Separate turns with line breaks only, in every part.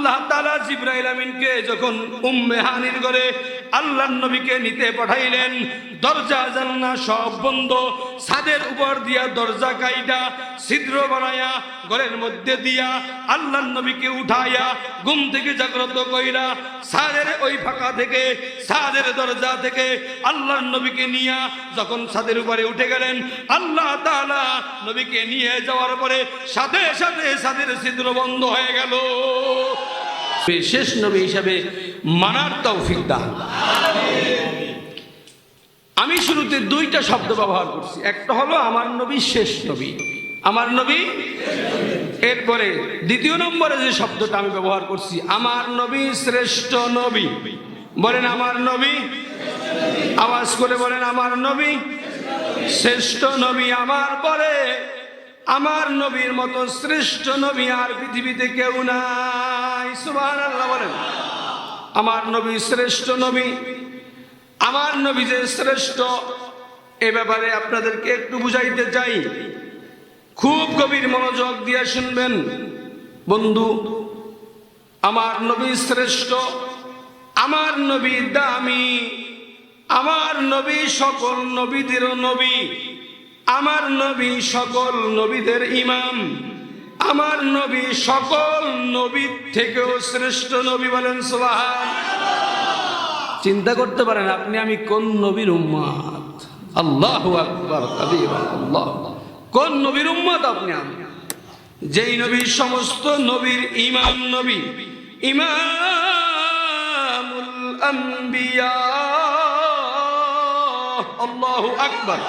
আল্লাহ তাআলা জিবরাইল আমিনকে যখন উম্মে হানির ঘরে আল্লাহর নবীকে নিতে পাঠাইলেন, দরজা জানলা সব বন্ধ, ছাদের উপর দিয়া দরজা কাইটা ছিদ্র বানায়া ঘরের মধ্যে দিয়া আল্লাহর নবীকে উঠাইয়া ঘুম থেকে জাগ্রত কইরা ছাদের ওই ফাঁকা থেকে, ছাদের দরজা থেকে আল্লাহর নবীকে নিয়া যখন ছাদের উপরে উঠে গেলেন, আল্লাহ তাআলা নবীকে নিয়ে যাওয়ার পরে সাথে সাথে ছাদের ছিদ্র বন্ধ হয়ে গেল। শেষ নবী হিসাবে মানার তৌফিক দান। আমি শুরুতে দুইটা শব্দ ব্যবহার করছি, একটা হলো আমার নবী শেষ নবী, আমার নবী। এরপরে দ্বিতীয় নম্বরে যে শব্দটা আমি ব্যবহার করছি, আমার নবী শ্রেষ্ঠ নবী। বলেন আমার নবী, আওয়াজ করে বলেন আমার নবী শ্রেষ্ঠ নবী। আমার পরে আমার নবীর মতো শ্রেষ্ঠ নবী আর পৃথিবীতে কেউ নাই। সুবহানাল্লাহ বলেন। আমার নবী শ্রেষ্ঠ নবী, আমার নবী যে শ্রেষ্ঠ, এ ব্যাপারে আপনাদেরকে একটু বুঝাইতে চাই, খুব গভীর মনোযোগ দিয়ে শুনবেন বন্ধু। আমার নবী শ্রেষ্ঠ, আমার নবী দামি, আমার নবী সকল নবীদের নবী, আমার নবী সকল নবীদের ইমাম, আমার নবী সকল নবীর থেকেও শ্রেষ্ঠ নবী। বলেন সুবহানাল্লাহ। চিন্তা করতে পারেন আপনি আমি কোন নবীর উম্মত? আল্লাহু আকবার কাবীরা। আল্লাহ, কোন নবীর উম্মত আপনি আমি? যেই নবী সমস্ত নবীর ইমাম নবী, ইমামুল আম্বিয়া। আল্লাহু আকবার।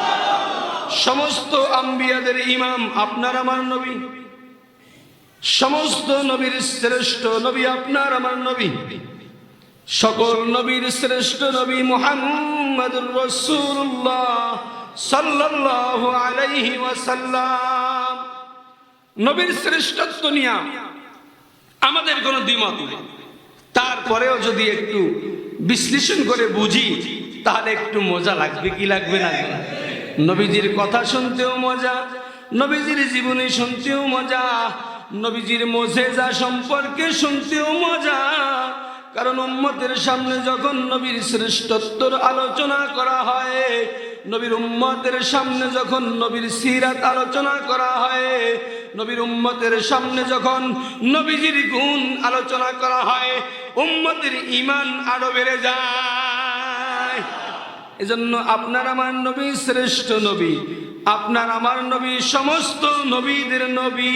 সমস্ত আম্বিয়াদের ইমাম আপনার আমার নবী, সমস্ত নবীর শ্রেষ্ঠ নবী আপনার আমার নবী, সকল নবীর শ্রেষ্ঠ নবী মুহাম্মদুর রাসূলুল্লাহ সাল্লাল্লাহু আলাইহি ওয়াসাল্লাম। নবীর শ্রেষ্ঠত্ব নিয়ে আমাদের কোনো দ্বিমত নেই, তারপরেও যদি একটু বিশ্লেষণ করে বুঝি তাহলে একটু মজা লাগবে, কি লাগবে না? নবীজির কথা শুনতেও মজা, নবীজির জীবনী শুনতেও মজা, নবীজির মুজিজা সম্পর্কে শুনতেও মজা। কারণ উম্মতের সামনে যখন নবীর শ্রেষ্ঠত্বর আলোচনা করা হয়, নবীর উম্মতের সামনে যখন নবীর সিরাত আলোচনা করা হয়, নবীর উম্মতের সামনে যখন নবীজির গুণ আলোচনা করা হয়, উম্মতের ঈমান আরো বেড়ে যায়। এজন্য আপনার আমার নবী শ্রেষ্ঠ নবী, আপনার আমার নবী সমস্ত নবীদের নবী।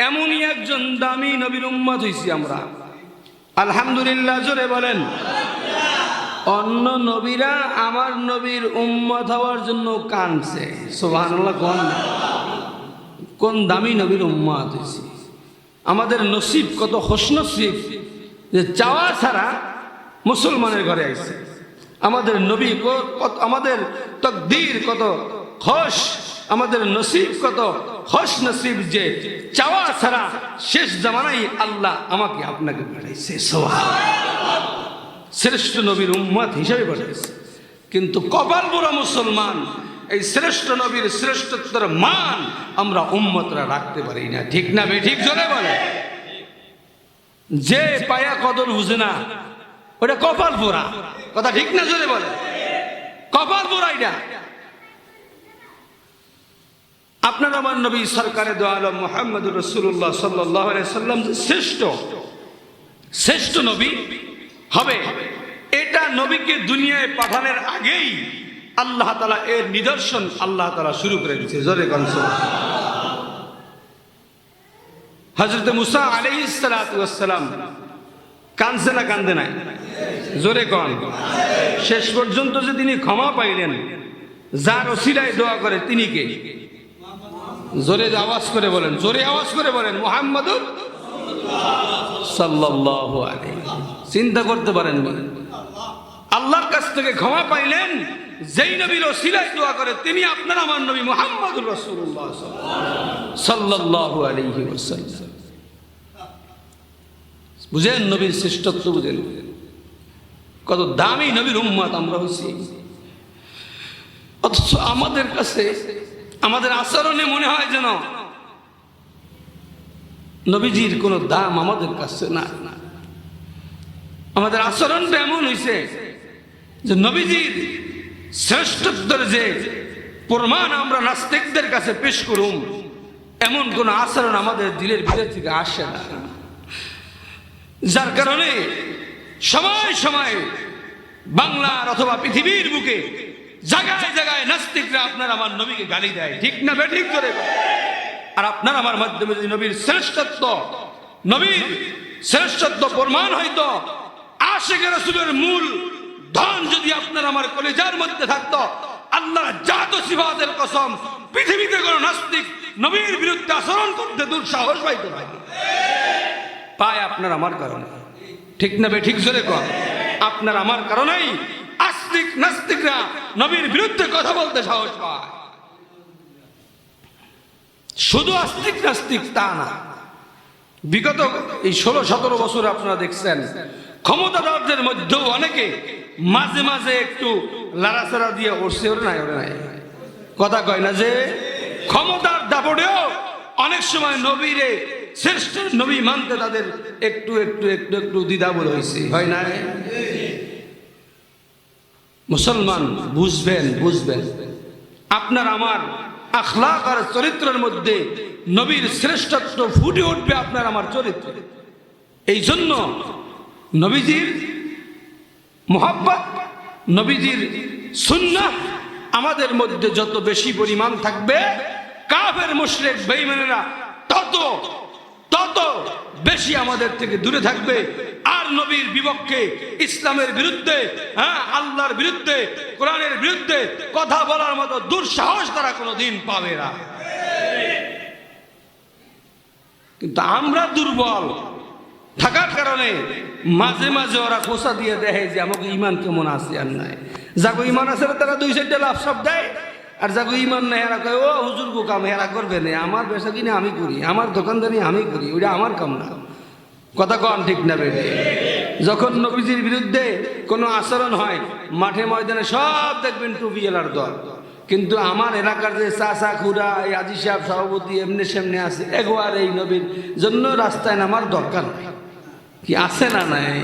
এমনই একজন দামি নবীর উম্মত হইছি আমরা, আলহামদুলিল্লাহ। জোরে বলেন। অন্য নবীরা আমার নবীর উম্মত হওয়ার জন্য কাঁদছে, সুবহানাল্লাহ। কোন দামি নবীর উম্মত হইছি। আমাদের নসিব কত খুশনসিব যে চাওয়া ছাড়া মুসলমানের ঘরে আইছে। আমাদের নবী কত, আমাদের তকদীর কত খুশ, আমাদের নসিব কত খুশ নসিব যে চাওয়া ছাড়া শেষ জামানায় আল্লাহ আমাকে আপনাকে পাঠাইছে। সুবহানাল্লাহ। শ্রেষ্ঠ নবীর উম্মত হিসেবে পাঠাইছে। কিন্তু কপাল পোড়া মুসলমান, এই শ্রেষ্ঠ নবীর শ্রেষ্ঠত্বের মান আমরা উম্মতরা রাখতে পারি না। ঠিক না বেঠিক? জোরে বলে। যে পায়া কদর বুঝে না ওটা কপাল পোড়া, কথা ঠিক না? জোরে বলে। কপাল পোড়া এটা। আপনার আমার নবী সরকারে দো আলম মুহাম্মদুর রাসূলুল্লাহ সাল্লাল্লাহু আলাইহি সাল্লাম শ্রেষ্ঠ, শ্রেষ্ঠ নবী হবে, এটা নবীকে দুনিয়ায় পাঠানোর আগেই আল্লাহ তাআলা এর নিদর্শন আল্লাহ তাআলা শুরু করে দিয়েছে। জোরে কোন সুবহানাল্লাহ। হযরত মুসা আলাইহিস সালাতু ওয়াস সালাম কাঁদছে না কাঁদে নাই? জোরে কোন। শেষ পর্যন্ত যে তিনি ক্ষমা পাইলেন, যার ওসিলায় দোয়া করে তিনি কে? জোরে আওয়াজ করে বলেন, জোরে আওয়াজ করে বলেন, মুহাম্মাদুর সাল্লাল্লাহু আলাইহি। চিন্তা করতে পারেন, আল্লাহর কাছ থেকে ক্ষমা পাইলেন, যেই নবীর ওসিলায় দোয়া করে তিনি আপনার আমার নবী মুহাম্মদুর রাসূলুল্লাহ সাল্লাল্লাহু আলাইহি ওয়াসাল্লাম। বুঝেন নবীর শ্রেষ্ঠত্ব, বুঝেন কত দামি নবীর উম্মত আমরা হচ্ছি। অথচ আমাদের কাছে আমাদের আচরণে মনে হয় যেন নবীজির কোনো দাম আমাদের কাছে না। আমাদের আচরণটা এমন হয়েছে যে নবীজির শ্রেষ্ঠত্বের যে প্রমাণ আমরা নাস্তিকদের কাছে পেশ করুম, এমন কোন আচরণ আমাদের দিলের ভিতর থেকে আসে না। যার কারণে সময় সময় বাংলার অথবা পৃথিবীর বুকে জায়গায় জায়গায় নাস্তিকরা আপনার আমার নবীকে গালি দেয়, ঠিক না বেঠিক করে। আর আপনার আমার মাধ্যমে যদি নবীর শ্রেষ্ঠত্ব প্রমাণ হইতো, আশিক রাসূলের মূল ধন যদি আপনার আমার কলেজার মধ্যে থাকতো, আল্লাহ জাত সিফাতের কসম পৃথিবীতে কোন নাস্তিক নবীর বিরুদ্ধে আচরণ করতে দুঃসাহস পাইতো না। পায় আপনার আমার কারণে, ঠিক না বেঠিক জোরে কর। আপনার আমার কারণেই আস্তিক নাস্তিকরা নবীর বিরুদ্ধে কথা বলতে সাহস পায়। শুধু আস্তিক নাস্তিক তা না, বিগত এই 16-17 বছর আপনারা দেখছেন ক্ষমতাধরদের মধ্যেও অনেকে মাঝে মাঝে একটু লাড়াচাড়া দিয়ে ওরছে, ওরে নাই কথা কয় না, যে ক্ষমতার দাপটেও অনেক সময় নবীরে শ্রেষ্ঠ নবী মানতে তাদের একটু একটু একটু একটু দ্বিধাবোধ হয়েছে, হয় না? মুসলমান বুঝবেন আপনার আমার আখলাক আর চরিত্রের মধ্যে নবীর শ্রেষ্ঠত্ব ফুটে উঠবে আপনার আমার চরিত্র। এই জন্য নবীজির মুহাব্বত, নবীজির সুন্নাহ আমাদের মধ্যে যত বেশি পরিমাণ থাকবে, কাফের মুশরিক বেঈমানেরা তত বেশি আমাদের থেকে দূরে থাকবে। আর নবীর বিপক্ষে, ইসলামের বিরুদ্ধে, আল্লাহর বিরুদ্ধে, কোরআনের বিরুদ্ধে কথা বলার মতো দুঃসাহস তারা কোনোদিন পাবে না। কিন্তু আমরা দুর্বল থাকার কারণে মাঝে মাঝে ওরা খোঁচা দিয়ে দেখে যে আমাকে ইমান কেমন আছে আর নাই। যাকে ইমান আছে তারা 2-4টা লাভ সব দেয়, আর যাকে ইমান নেই এরা কয় ও হুজুর গো কাম এরা করবে না, আমার বেচা কিনে আমি করি, আমার দোকানদারি আমি করি, ওইটা আমার কাম না। কথা কন ঠিক না বেড়ে? যখন নবীজির বিরুদ্ধে কোনো আচরণ হয় মাঠে ময়দানে সব দেখবেন টুপিওয়ালার দল, কিন্তু আমার এলাকার যে চাচা খুড়া, এই আজি সাহেব সভাপতি এমনি সেমনি আছে, একবার এই নবীর জন্য রাস্তায় নামার দরকার কি আছে না নাই?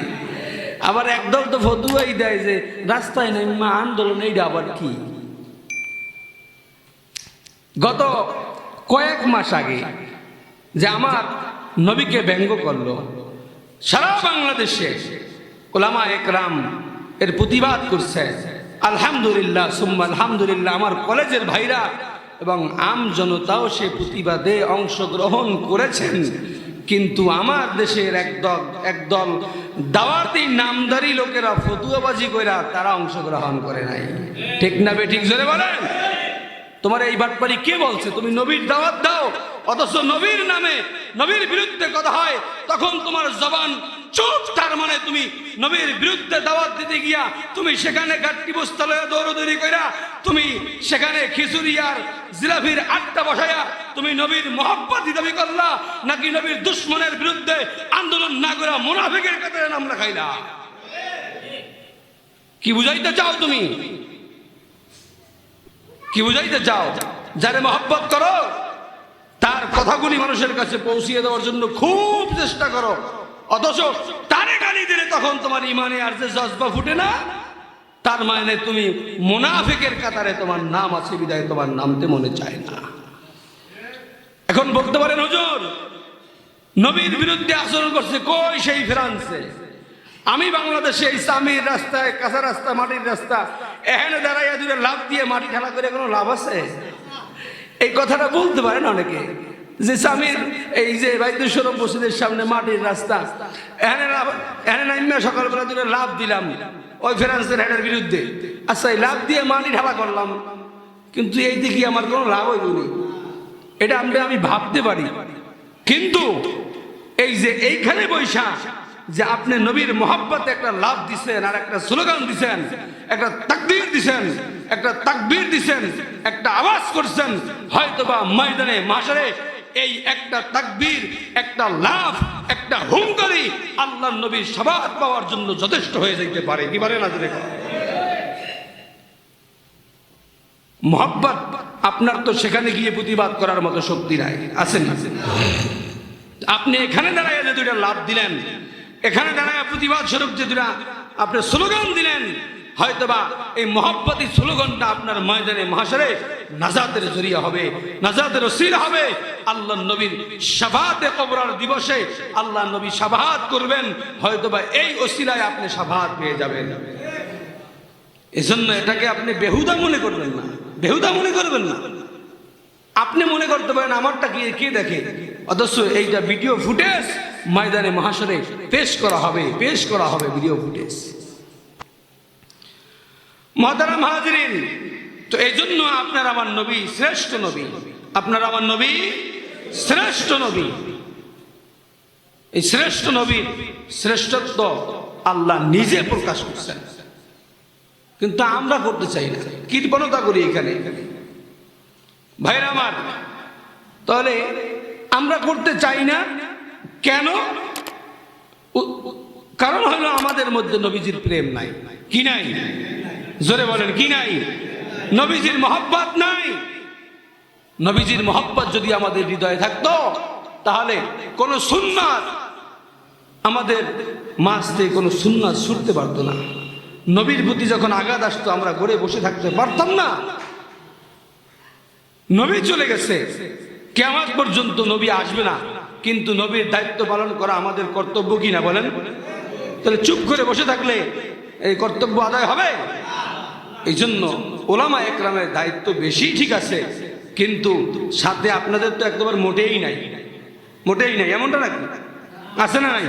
আবার একদল তো ফতুয়াই দেয় যে রাস্তায় নামা আন্দোলন, এইটা আবার কি? গত কয়েক মাস আগে যে আমার নবীকে ব্যঙ্গ করলো, সারা বাংলাদেশে ওলামা একরাম এর প্রতিবাদ করছে। আলহামদুলিল্লাহ সুম্মা আলহামদুলিল্লাহ, আমার কলেজের ভাইরা এবং আম জনতাও সে প্রতিবাদে অংশগ্রহণ করেছেন। কিন্তু আমার দেশের একদল দাওয়াতি নামদারি লোকেরা ফতুয়াবাজি কইরা তারা অংশগ্রহণ করে নাই, ঠিক না বেঠিক জোরে বলেন? তোমার এই বাটপারি কে বলছে তুমি নবীর দাওয়াত দাও, অথচ নবীর নামে নবীর বিরুদ্ধে কথা হয় তখন তোমার জবান চুপ? তার মানে তুমি নবীর বিরুদ্ধে দাওয়াত দিতে গিয়া তুমি সেখানে গাট্টি বস্তা লয়ে দৌড়দৌড়ি কইরা, তুমি সেখানে খিচুড়ি আর জিলাপির আড্ডা বসাইয়া তুমি নবীর মহব্বত দাবি করলা, নাকি নবীর দুশ্মনের বিরুদ্ধে আন্দোলন না করে মুনাফিকের কাতারে নাম লেখাইলা? কি বুঝাইতে চাও তুমি? কি বুঝাইতে চাও? যারে মহব্বত করো তার কথাগুলি মানুষের কাছে পৌঁছিয়ে দেওয়ার জন্য খুব চেষ্টা করো, অথচ তারে গালি দিলে তখন তোমার ইমানে আর যে জজবা ফুটে না, তার মানে তুমি মুনাফিকের কাতারে তোমার নাম আছে, বিদায় তোমার নামতে মনে চায় না। এখন বলতে পারেন হুজুর নবীর বিরুদ্ধে আচরণ করছে, কই সেই ফ্রান্সে? আমি বাংলাদেশে ইসলামীর রাস্তায়, কাঁচা রাস্তা, মাটির রাস্তা, এখানে দাঁড়াইয়া দূরে লাভ দিয়ে মাটি ঠেলা করে কোনো লাভ আছে? এই কথাটা বলতে পারেন অনেকে যে স্বামীর এই যে বাইতুল মসজিদের সামনে মাটির রাস্তা, এখানে নামিয়া সকালবেলা দূরে লাভ দিলাম ওই ফ্রান্সের হেডের বিরুদ্ধে, আচ্ছা এই লাভ দিয়ে মাটি ঠেলা করলাম, কিন্তু এই দেখি আমার কোনো লাভ হইনি, এটা আমি ভাবতে পারি। কিন্তু এই যে এইখানে বৈশা যে আপনি নবীর মহব্বতে একটা লাভ দিছেন, আর একটা স্লোগান দিছেন, একটা তাকবীর দিছেন, একটা আওয়াজ করছেন, হয়তোবা ময়দানে মাশারে এই একটা তাকবীর, একটা লাভ, একটা হুঙ্কারি আল্লাহর নবীর শাফাআত পাওয়ার জন্য যথেষ্ট হয়ে যাইতে পারে। কি পারে না? মহব্বত আপনার তো সেখানে গিয়ে প্রতিবাদ করার মতো শক্তি নাই, আছেন না? আপনি এখানে দাঁড়ায় যে দুইটা লাভ দিলেন, এখানে দাঁড়ায় প্রতিবাদ স্বরূপ যে দুইটা আপনি স্লোগান দিলেন, হয়তোবা এই মহব্বতী স্লোগানটা আপনার ময়দানে মাহশরে নাজাতের জরিয়া হবে, নাজাতের ওসিলা হবে। আল্লাহ নবীর শাফাতে কবরার দিবসে আল্লাহ নবী শাফাত করবেন, হয়তোবা এই ওসিলায় আপনি শাফাত পেয়ে যাবেন। এজন্য এটাকে আপনি বেহুদা মনে করবেন না, বেহুদা মনে করবেন না। আপনি মনে করতে পারেন আমারটা কি কে দেখে, অথচ এইটা ভিডিও ফুটেজ ময়দানে মাহশরে পেশ করা হবে, পেশ করা হবে ভিডিও ফুটেজ। মুহতারাম হাজিরিন, তো এই জন্য আপনার আমার নবী শ্রেষ্ঠ নবী, আপনার আমার নবী শ্রেষ্ঠ নবী। এই শ্রেষ্ঠ নবীর শ্রেষ্ঠত্ব আল্লাহ নিজে প্রকাশ করছেন, কিন্তু আমরা করতে চাই না, কৃপণতা করি এখানে। ভাইরা আমার, তাহলে আমরা করতে চাই না কেন? কারণ হলো আমাদের মধ্যে নবীজির প্রেম নাই। কি নাই? জোরে বলেন, কি নাই? নবীজির মহব্বত নাই। নবীজির মহব্বত যদি আমাদের হৃদয়ে থাকতো, তাহলে কোন সুন্নাত আমাদের মাঝ থেকে কোন সুন্নাত ছুটতে পারতো না। নবীর প্রতি যখন আঘাত আসতো, আমরা ঘরে বসে থাকতে পারতাম না। নবী চলে গেছে, কিয়ামত পর্যন্ত নবী আসবে না, কিন্তু নবীর দায়িত্ব পালন করা আমাদের কর্তব্য কিনা বলেন? তাহলে চুপ করে বসে থাকলে এই কর্তব্য আদায় হবে? এই জন্য ওলামা একরামের দায়িত্ব বেশি, ঠিক আছে, কিন্তু সাথে আপনাদের তো একেবারে মোটেই নাই, মোটেই নাই, এমনটা নাকি আছে না নাই?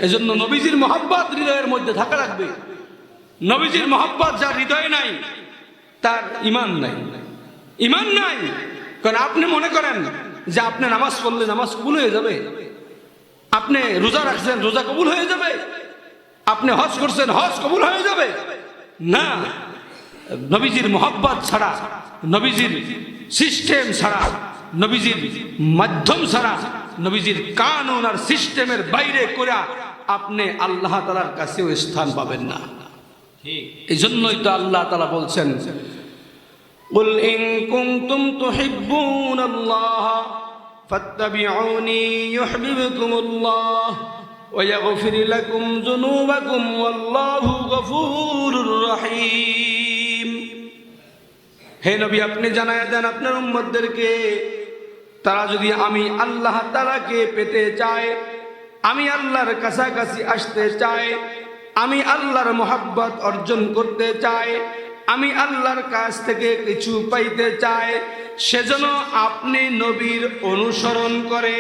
এই জন্য নবীজির মহব্বত হৃদয়ের মধ্যে থাকা লাগবে। নবীজির মহব্বত যার হৃদয়ে নাই, তার ঈমান নাই, ঈমান নাই। কারণ আপনি মনে করেন যে আপনি নামাজ পড়লে নামাজ কবুল হয়ে যাবে, আপনি রোজা রাখছেন রোজা কবুল হয়ে যাবে, আপনি হজ করছেন হজ কবুল হয়ে যাবে না। নবীজির মহব্বত ছাড়া, নবীজির সিস্টেম ছাড়া, নবীজির মাধ্যম ছাড়া, নবীজির কানুন আর সিস্টেমের বাইরে করে আপনি আল্লাহ তাআলার কাছেও স্থান পাবেন না। এই জন্যই তো আল্লাহ তাআলা বলছেন, قل إن كنتم تحبون الله فاتبعوني يحببكم الله ويغفر لكم ذنوبكم والله غفور رحيم। হে নবী, আপনি জানায়া দেন আপনার উম্মতদেরকে, তারা যদি আমি আল্লাহ তাআলাকে পেতে চায়, আমি আল্লাহর কাছাকাছি আসতে চায়, আমি আল্লাহর মহব্বত অর্জন করতে চায়, আমি আল্লাহর কাছ থেকে কিছু পাইতে চাই, সেজন্য আপনি নবীর অনুসরণ করে।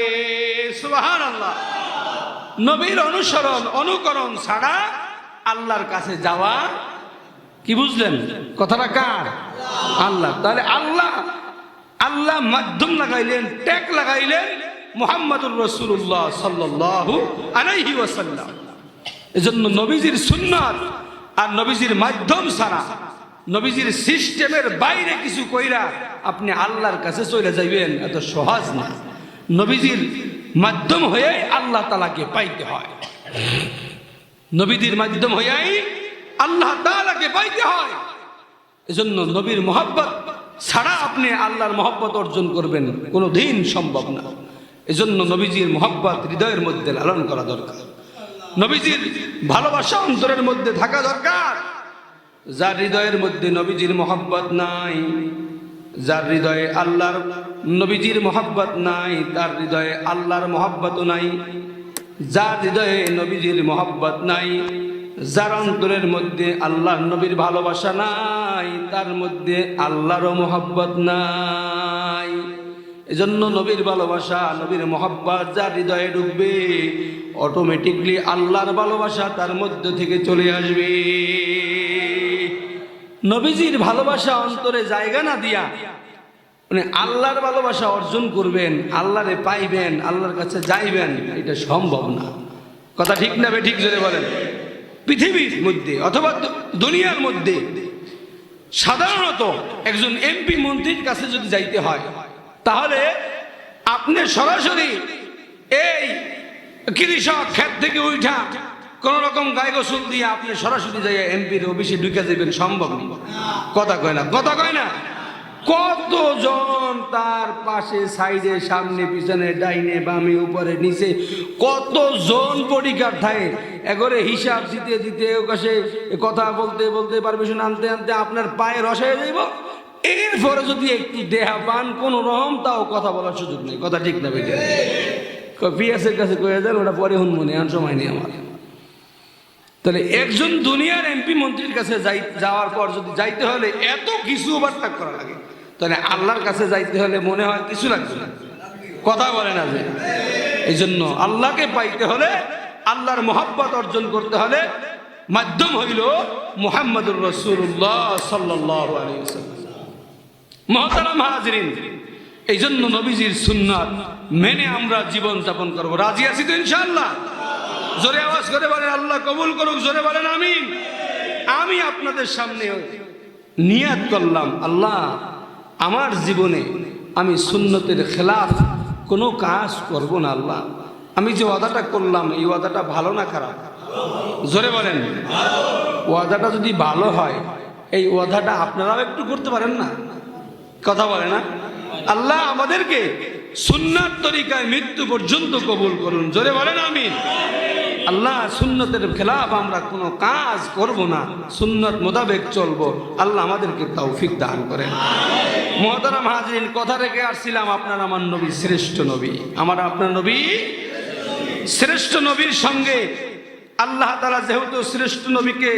সুবহানাল্লাহ। নবীর অনুসরণ অনুকরণ ছাড়া আল্লাহর কাছে যাওয়া, কি বুঝলেন কথাটা কার? আল্লাহ। তাহলে আল্লাহ আল্লাহ মাধ্যম লাগাইলেন, ট্যাগ লাগাইলেন মুহাম্মদুর রাসূলুল্লাহ সাল্লাল্লাহু আলাইহি ওয়াসাল্লাম। এজন্য নবীজির সুন্নাত আর নবীজির মাধ্যম ছাড়া, নবীজির সিস্টেমের বাইরে কিছু কইরা আপনি আল্লাহর কাছে চলে যাইবেন, এত সহজ না। নবীজির মাধ্যম হয়েই আল্লাহ তাআলাকে পাইতে হয়, নবীজির মাধ্যম হয়েই আল্লাহ তাআলাকে পাইতে হয়। এজন্য নবীর মহব্বত ছাড়া আপনি আল্লাহর মহব্বত অর্জন করবেন কোনোদিন সম্ভব না। এজন্য নবীজির মহব্বত হৃদয়ের মধ্যে লালন করা দরকার, নবীজির ভালোবাসা অন্তরের মধ্যে থাকা দরকার। যার হৃদয়ের মধ্যে নবীজির মহব্বত নাই, যার হৃদয়ে আল্লাহর নবীজির মহব্বত নাই, তার হৃদয়ে আল্লাহর মহব্বতও নাই। যার হৃদয়ে নবীজির মহব্বত নাই, যার অন্তরের মধ্যে আল্লাহর নবীর ভালোবাসা নাই, তার মধ্যে আল্লাহরও মহব্বত নাই। এজন্য নবীর ভালোবাসা, নবীর মহব্বত যার হৃদয়ে ঢুকবে, অটোমেটিকলি আল্লাহর ভালোবাসা তার মধ্যে থেকে চলে আসবে। নবীজির ভালোবাসা অন্তরে জায়গা না দিয়া মানে আল্লাহর ভালোবাসা অর্জন করবেন, আল্লাহরে পাইবেন, আল্লাহর কাছে যাইবেন, এটা সম্ভব না। কথা ঠিক না ঠিক জোরে বলেন? পৃথিবীর মধ্যে অথবা দুনিয়ার মধ্যে সাধারণত একজন এমপি মন্ত্রীর কাছে যদি যাইতে হয়, তাহলে আপনি সরাসরি এই কৃষক ক্ষেত থেকে উঠা কোন রকম গায়ে গোসল দিয়ে আপনি সরাসরি যাই এমপির অফিসে ঢুকে যাবেন, সম্ভব না। কথা কয় না, কথা কয় না। কতজন তার পাশে, সাইডে, সামনে, পিছনে, ডাইনে, বামে, উপরে, নিচে কতজন বডিগার্ড থাকে। এগরে হিসাব দিতে দিতে ওকাশে কথা বলতে বলতে পারমিশন আনতে আনতে আপনার পায়ে রস হয়ে যাইব। এরপরে যদি একটু দেহা পান কোন রকম, তাও কথা বলার সুযোগ নেই। কথা ঠিক না বেটে? পিয়াসের কাছে কয়ে যান, ওটা পরে হুন মনে আন, সময় নেই আমার। তাহলে একজন দুনিয়ার এমপি মন্ত্রীর কাছে যাওয়ার পর যদি যাইতে হলে এত কিছু ওভারটেক করা লাগে, তাহলে আল্লাহর কাছে যাইতে হলে মনে হয় কিছু লাগবে না। কথা বলে না যে? এই জন্য আল্লাহকে পাইতে হলে, আল্লাহর মহব্বত অর্জন করতে হলে মাধ্যম হইল মুহাম্মদুর রাসূলুল্লাহ সাল্লাল্লাহু আলাইহি ওয়াসাল্লাম। মুহতারাম হাজিরিন, এই জন্য নবীজির সুন্নাত মেনে আমরা জীবন যাপন করব। রাজি আছি তো ইনশাআল্লাহ? জোরে আওয়াজ করে বলেন আল্লাহ কবুল করুক। জোরে বলেন আমিন। আমি আপনাদের সামনে নিয়াত করলাম, আল্লাহ আমার জীবনে আমি সুন্নতের খেলাফ কোনো কাজ করব না। আল্লাহ আমি যে ওয়াদাটা করলাম, এই ওয়াদাটা ভালো না খারাপ? জোরে বলেন। ওয়াদাটা যদি ভালো হয়, এই ওয়াদাটা আপনারাও একটু করতে পারেন না? কথা বলে না? আল্লাহ আমাদেরকে সুন্নাত তরিকায় মৃত্যু পর্যন্ত কবুল করুন। জোরে বলেন আমিন। আল্লাহ সুন্নতের খেলাফ আমরা কোনো কাজ করব না, সুন্নত মোতাবেক চলবো। আল্লাহ আমাদেরকে তৌফিক দান করেন। মুহতারাম হাজিরিন, কথা রেখে আসছিলাম, আপনার আমার নবী শ্রেষ্ঠ নবী। আমার আপনার নবী শ্রেষ্ঠ নবীর সঙ্গে আল্লাহ তাআলা যেহেতু শ্রেষ্ঠ নবীকে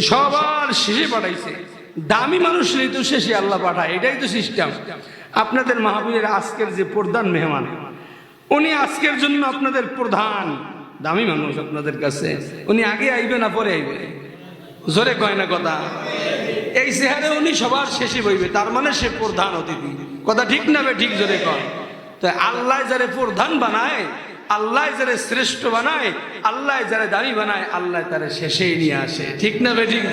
সবার শেষে পাঠাইছে, দামি মানুষেরই তো শেষে আল্লাহ পাঠায়, এটাই তো সিস্টেম। আপনাদের মাহফিলের আজকের যে প্রধান মেহমান, উনি আজকের জন্য আপনাদের প্রধান দামি মানুষ আপনাদের কাছে। উনি আগে আইবে না পরে আইবে? জোরে কয় না কথা? এই চেহারে উনি সবার শেষে বইবে, তার মানে সে প্রধান অতিথি। কথা ঠিক না বে ঠিক? জোরে কয়। তো আল্লাহ যারে প্রধান বানায়, আল্লাহ যারে শ্রেষ্ঠ বানায়, আল্লাহ যারে দামি বানায়, আল্লাহ তারে শেষেই নিয়ে আসে। ঠিক না বে ঠিক?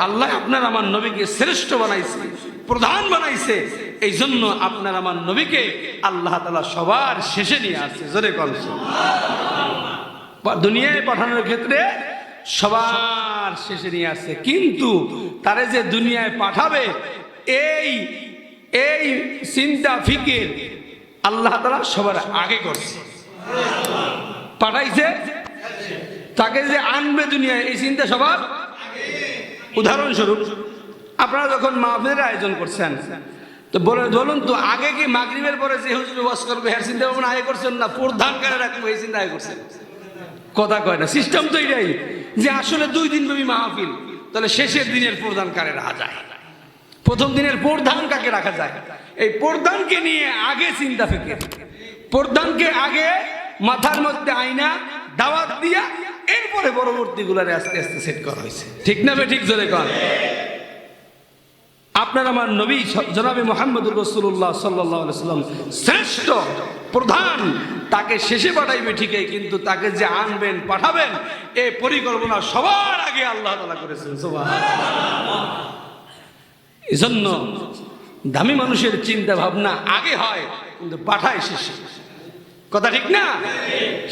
আল্লাহ আপনার আমার নবীকে শ্রেষ্ঠ বানাইছে, প্রধান বানাইছে, এই জন্য আপনার আমার নবীকে আল্লাহ তাআলা সবার শেষে নিয়ে আসছে। জোরে কয়। দুনিয়ায় পাঠানোর ক্ষেত্রে সবার শেষে নিয়ে আসছে, কিন্তু তারে যে দুনিয়ায় পাঠাবে এই এই চিন্তা ফিকির আল্লাহ তাআলা সবার আগে করছে। পাঠাইছে, তাকে যে আনবে দুনিয়ায় এই চিন্তা সবার। উদাহরণস্বরূপ, আপনারা যখন মাহফিলের আয়োজন করছেন, তো বলুন তো, আগে কি মাগরিবের পরে যে হুজুর ওয়াজ করবে এর চিন্তা ভাবনা আগে করছেন না প্রধান কারে রাখবো এই চিন্তা আগে করছেন? কথা কয় না? সিস্টেম তো এটাই যে আসলে 2 দিন ব্যাপী মাহফিল, তাহলে শেষের দিনের প্রধান কারে রাখা যায়? প্রথম দিনের প্রধান কাকে রাখা যায়? এই প্রধানকে নিয়ে আগে চিন্তা ফিকির, প্রধানকে আগে মাথার মধ্যে আইনা দাওয়াত দিয়া এরপরে পরবর্তী গুলারে আস্তে আস্তে সেট করা হয়েছে। ঠিক না বে ঠিক? জোরে কর। আপনার আমার নবী জনাবে মুহাম্মদুর রাসূলুল্লাহ সাল্লাল্লাহু আলাইহি ওয়াসাল্লাম শ্রেষ্ঠ প্রধান, তাকে শেষে পাঠাইবে ঠিকই, কিন্তু তাকে যে আনবেন পাঠাবেন এই পরিকল্পনা সবার আগে আল্লাহ তাআলা করেছেন। সুবহানাল্লাহ। এজন্য দামি মানুষের চিন্তা ভাবনা আগে হয়, কিন্তু পাঠায় শেষে। কথা ঠিক না?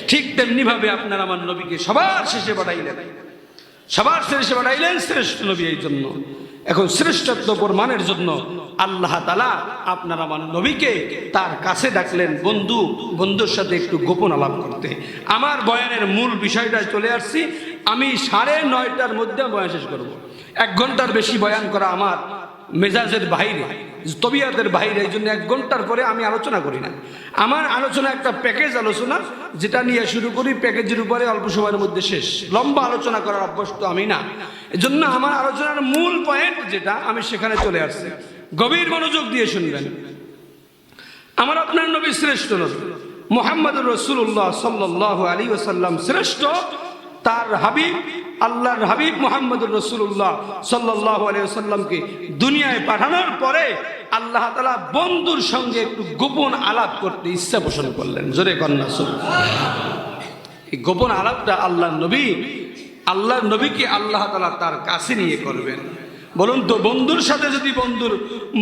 ঠিক তেমনি ভাবে আপনার আমার নবীকে সবার শেষে পাঠাইলেন, সবার শেষে পাঠাইলেন শ্রেষ্ঠ নবী। এই জন্য এখন শ্রেষ্ঠত্ব প্রমাণের জন্য আল্লাহ তাআলা আপনার আমার নবীকে তার কাছে ডাকলেন বন্ধুর সাথে একটু গোপন আলাপ করতে। আমার বয়ানের মূল বিষয়টায় চলে আসছি। আমি 9:30টার মধ্যে বয়ান শেষ করব। 1 ঘন্টার বেশি বয়ান করা আমার মেজাজের বাইরে, তবিয়াতের বাইরে। এই জন্য 1 ঘন্টার পরে আমি আলোচনা করি না। আমার আলোচনা একটা প্যাকেজ আলোচনা, যেটা নিয়ে শুরু করি, প্যাকেজের উপরে অল্প সময়ের মধ্যে শেষ। লম্বা আলোচনা করার অভ্যাস তো আমি না। এজন্য আমার আলোচনার মূল পয়েন্ট যেটা, আমি সেখানে চলে আসছি। গভীর মনোযোগ দিয়ে শুনবেন। আমার আপনার নবী শ্রেষ্ঠ নবী মুহাম্মদুর রাসূলুল্লাহ সাল্লাল্লাহু আলাইহি ওয়াসাল্লাম শ্রেষ্ঠ। তার হাবিব, আল্লাহর হাবিব মুহাম্মদুর রাসূলুল্লাহ সাল্লাল্লাহু আলাইহি ওয়াসাল্লামকে দুনিয়ায় পাঠানোর পরে আল্লাহ তাআলা বন্ধুর সঙ্গে একটু গোপন আলাপ করতে ইচ্ছা পোষণ করলেন। জোরে কন্যা সুবহানাল্লাহ। এই গোপন আলাপটা আল্লাহর নবীকে আল্লাহ তাআলা তার কাছে নিয়ে করবেন। বলুন তো, বন্ধুর সাথে যদি বন্ধুর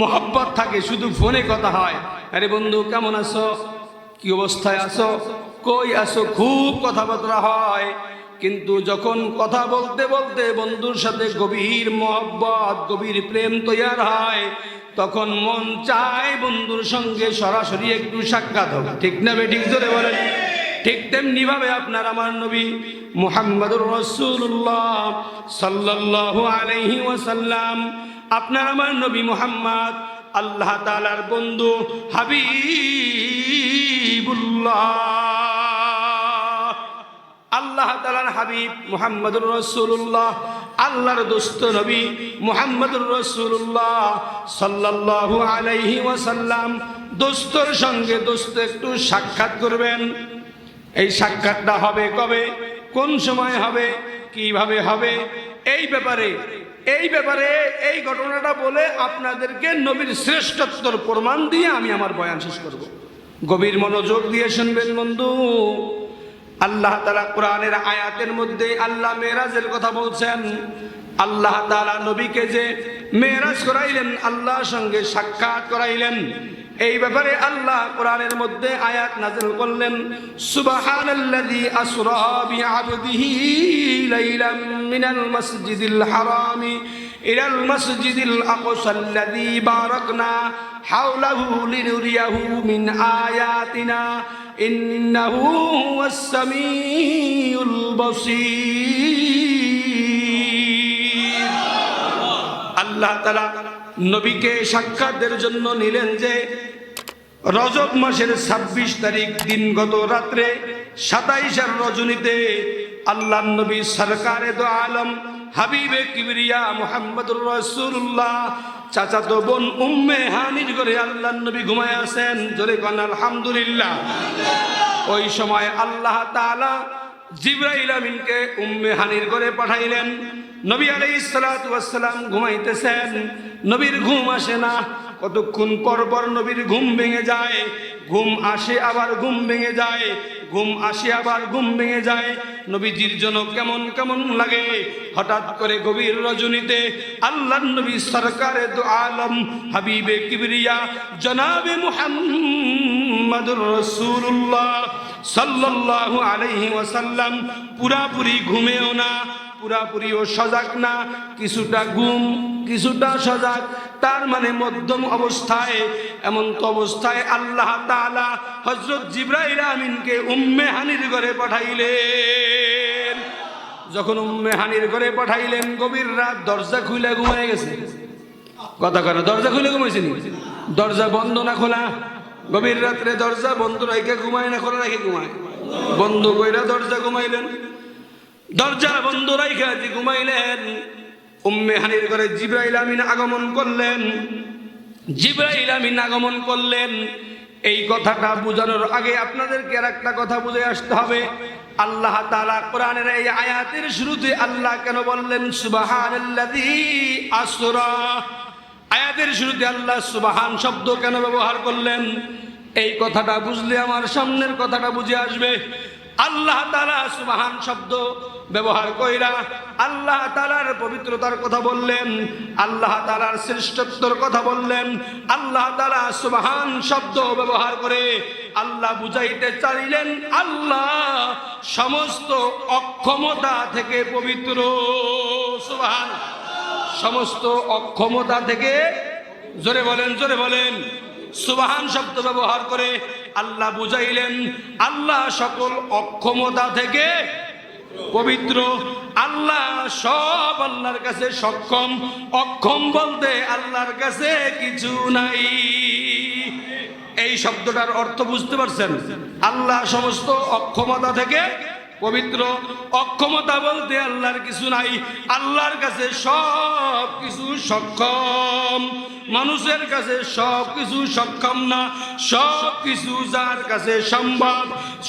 মহব্বত থাকে, শুধু ফোনে কথা হয়, আরে বন্ধু কেমন আছো, কি অবস্থায় আছো, কই আছো, খুব কথাবার্তা হয়, কিন্তু যখন কথা বলতে বলতে বন্ধুর সাথে গভীর মহব্বত, গভীর প্রেম তৈরি হয়, তখন মন চায় বন্ধুর সঙ্গে সরাসরি একটু সাক্ষাৎ হোক। ঠিক না বেঠিক? জোরে বলেন। ঠিক তেমনি ভাবে আপনার আমার নবী মুহাম্মদুর রাসূলুল্লাহ সাল্লাল্লাহু আলাইহি ওয়াসাল্লাম, আপনার আমার নবী মুহাম্মদ আল্লাহ তাআলার বন্ধু হাবিবুল্লাহ, আল্লাহ তাআলার হাবিব মুহাম্মদুর রাসূলুল্লাহ, আল্লাহর দোস্ত নবী মুহাম্মদুর রাসূলুল্লাহ সাল্লাল্লাহু আলাইহি ওয়াসাল্লাম। দোস্তর সঙ্গে দোস্ত একটু সাক্ষাৎ করবেন। এই সাক্ষাৎটা হবে কবে, কোন সময় হবে, কিভাবে হবে, এই ব্যাপারে এই ঘটনাটা বলে আপনাদেরকে নবীর শ্রেষ্ঠত্বর প্রমাণ দিয়ে আমি আমার বয়ান শেষ করব। গভীর মনোযোগ দিয়ে শুনবেন বন্ধু। আল্লাহ তাআলা কোরআনের আয়াতের মধ্যে আল্লাহ মেরাজের কথা বলছেন। আল্লাহ তাআলা নবীকে যে মেরাজ করাইলেন, আল্লাহর সঙ্গে সাক্ষাৎ করাইলেন, এই ব্যাপারে আল্লাহ কোরআনের মধ্যে আয়াত নাযিল করলেন। সুবহানাল্লাযী আসরা বিআবদিহি লাইলাম মিনাল মাসজিদিল হারামি ইলাল মাসজিদিল আকসাল্লাযী বারাকনা হাওলাহু লিনুরিয়াহু মিন আয়াতিনা ইন্নাহু হুয়াস সামিউল বাসীর। আল্লাহ তাআলা নবীকে সাক্ষাতের জন্য নিলেন যে রজব মাসের 26 তারিখ দিনগত রাত্রে 27 রজনীতে আল্লাহ নবী সরকারে দো আলম হাবিবে কিবরিয়া মুহাম্মদুর রাসূলুল্লাহ চাচাতো বোন উম্মে হানির ঘরে আল্লাহ নবী ঘুমায় আছেন। জোরে কোন আলহামদুলিল্লাহ। ওই সময় আল্লাহ তাআলা জিবরাইল আমিনকে উম্মে হানির ঘরে পাঠাইলেন। নবী আলাইহিস সালাতু ওয়াস সালাম ঘুমাইতেছেন, নবীর ঘুম আসে না। কতক্ষণ পর পর নবীর ঘুম ভেঙে যায়, ঘুম আসে আবার ঘুম ভেঙে যায়, ঘুম আসে আবার ঘুম ভেঙে যায়। নবীজির জন্য কেমন কেমন লাগে। হঠাৎ করে গভীর রজনীতে আল্লাহর নবী সরকারে দো আলম হাবিবে কিবরিয়া জনাবে মুহাম্মদুর রাসূলুল্লাহ সাল্লাল্লাহু আলাইহি ওয়াসাল্লাম পুরাপুরি ঘুমেও না, পুরাপুরিও সজাগ না, কিছুটা ঘুম কিছুটা সজাগ, তার মানে মধ্যম অবস্থায়। এমন তো অবস্থায় আল্লাহ তাআলা হযরত জিবরাইল আমিনকে উম্মে হানির ঘরে পাঠাইলেন। যখন উম্মে হানির ঘরে পাঠাইলেন, গভীর রাত, দরজা খুলে ঘুমায় গেছে। কথা করে দরজা খুলে ঘুমাইছে নি? দরজা বন্ধ না খোলা? গভীর রাত্রে দরজা বন্ধ রেখে ঘুমায় না খোলা রেখে ঘুমায়? বন্ধ কইরা দরজা ঘুমাইলেন। দরজা বন্ধ রাইখা যে ঘুমাইলেন, উম্মে হানির ঘরে জিবরাইল আমিন আগমন করলেন। জিবরাইল আমিন আগমন করলেন। এই কথাটা বোঝানোর আগে আপনাদেরকে আর একটা কথা বুঝে আসতে হবে। আল্লাহ তাআলা কোরআনের এই আয়াতের শুরুতে আল্লাহ কেন বললেন সুবহানাল্লাযী আসরা? আয়াতের শুরুতে আল্লাহ সুবহান শব্দ কেন ব্যবহার করলেন? এই কথাটা বুঝলে আমার সামনের কথাটা বুঝে আসবে। আল্লাহ তাআলা সুবহান শব্দ ব্যবহার কইরা আল্লাহ তাআলার পবিত্রতার কথা বললেন, আল্লাহ তাআলার শ্রেষ্ঠত্বর কথা বললেন। আল্লাহ তাআলা সুবহান শব্দ ব্যবহার করে আল্লাহ বুঝাইতে চাইলেন আল্লাহ সমস্ত অক্ষমতা থেকে পবিত্র। সুবহান। সমস্ত অক্ষমতা থেকে, জোরে বলেন, জোরে বলেন। সুবহান শব্দ ব্যবহার করে আল্লাহ বুঝাইলেন আল্লাহ সকল অক্ষমতা থেকে পবিত্র। আল্লাহ সব আল্লাহর কাছে সক্ষম। অক্ষম বলতে আল্লাহর কাছে কিছু নাই। এই শব্দটার অর্থ বুঝতে পারছেন? আল্লাহ সমস্ত অক্ষমতা থেকে পবিত্র। অক্ষমতা বলতে আল্লাহর কিছু নাই, আল্লাহর কাছে সব কিছু সক্ষম। মানুষের কাছে সব কিছু সক্ষম না, সব কিছু যার কাছে সম্ভব,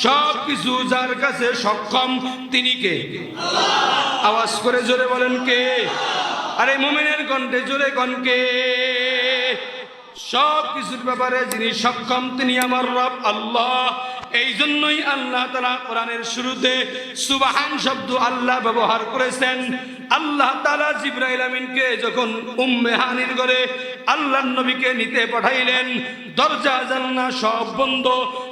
সব কিছু যার কাছে সক্ষম, তিনি কে? আওয়াজ করে জোরে বলেন কে? আরে মুমিনের কণ্ঠে জোরে কোন কে? সব কিছুর ব্যাপারে যিনি সক্ষম তিনি আমার রব আল্লাহ। এই জন্যই আল্লাহ তাআলা কোরআনের শুরুতে সুবহান শব্দ আল্লাহ ব্যবহার করেছেন। আল্লাহ তাআলা জিবরাইল আমিনকে যখন উম্মে হানির ঘরে আল্লাহর নবীকে নিতে পাঠাইলেন, দরজা জানলা সব বন্ধ,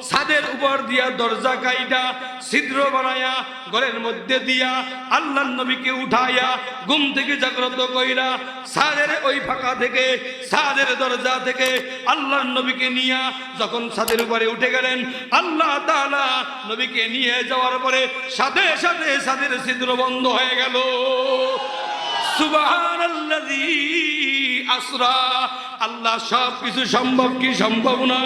ছাদের উপর দিয়া দরজা কাইটা ছিদ্র বানায়া ঘরের মধ্যে দিয়া আল্লাহর নবীকে উঠাইয়া ঘুম থেকে জাগ্রত কইরা ছাদের ওই ফাঁকা থেকে, ছাদের দরজা থেকে আল্লাহর নবীকে নিয়া যখন ছাদের উপরে উঠে গেলেন, আল্লাহ তাআলা নবীকে নিয়ে যাওয়ার পরে সাথে সাথে ছাদের ছিদ্র বন্ধ হয়ে গেল। সুবহানাল্লাযী আসরা। আল্লাহ সব কিছু সম্ভব কি সম্ভব না?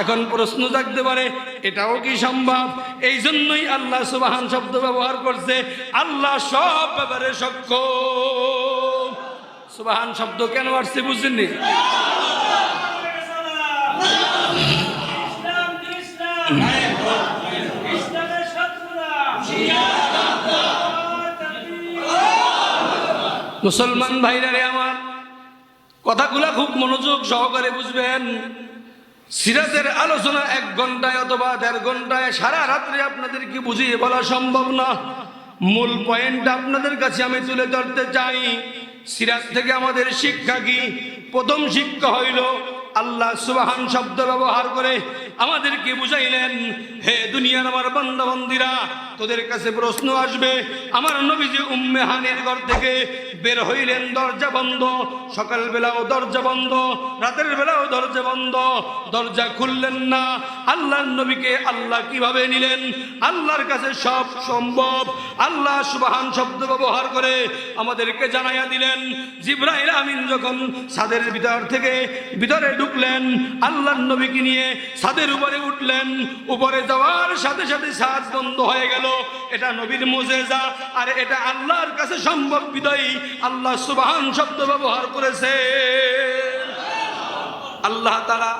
এখন প্রশ্ন জাগতে পারে এটাও কি সম্ভব? এই জন্যই আল্লাহ সুবহান শব্দ ব্যবহার করছে। আল্লাহ সব ব্যাপারে সক্ষম। সুবহান শব্দ কেন আসছে বুঝছেননি? মুসলমান ভাইরা রে আমার, কথাগুলা খুব মনোযোগ সহকারে বুঝবেন। সিরাতের আলোচনা 1 ঘন্টায় অথবা 1.5 ঘন্টায় সারা রাত্রে আপনাদেরকে বুঝিয়ে বলা সম্ভব না। মূল পয়েন্ট আপনাদের কাছে আমি তুলে ধরতে চাই। সিরাত থেকে আমাদের শিক্ষা কি? প্রথম শিক্ষা হইল আল্লাহ সুবহান শব্দ ব্যবহার করে আমাদেরকে বুঝাইলেন, হে দুনিয়ার আমার বান্দা বান্দীরা, তোদের কাছে প্রশ্ন আসবে। আমার নবীজি উম্মে হানির ঘর থেকে বের হইলেন, দরজা বন্ধ, সকাল বেলাও দরজা বন্ধ, রাতের বেলাও দরজা বন্ধ, দরজা খুললেন না। আল্লাহর নবীকে আল্লাহ কিভাবে নিলেন? আল্লাহর কাছে সব সম্ভব। আল্লাহ সুবহান শব্দ ব্যবহার করে আমাদেরকে জানাইয়া দিলেন। জিবরাইল আমিন যখন ছাদের ভিতর থেকে ভিতরে ঢুকলেন, আল্লাহর নবীকে নিয়ে ছাদের উপরে উঠলেন, উপরে যাওয়ার সাথে সাথে ছাদ বন্ধ হয়ে গেল। এটা নবীর মুজিজা, আর এটা আল্লাহর কাছে সম্ভব বিদায়ী আল্লাহ সুবহান শব্দ ব্যবহার করেছে। আল্লাহ তাআলা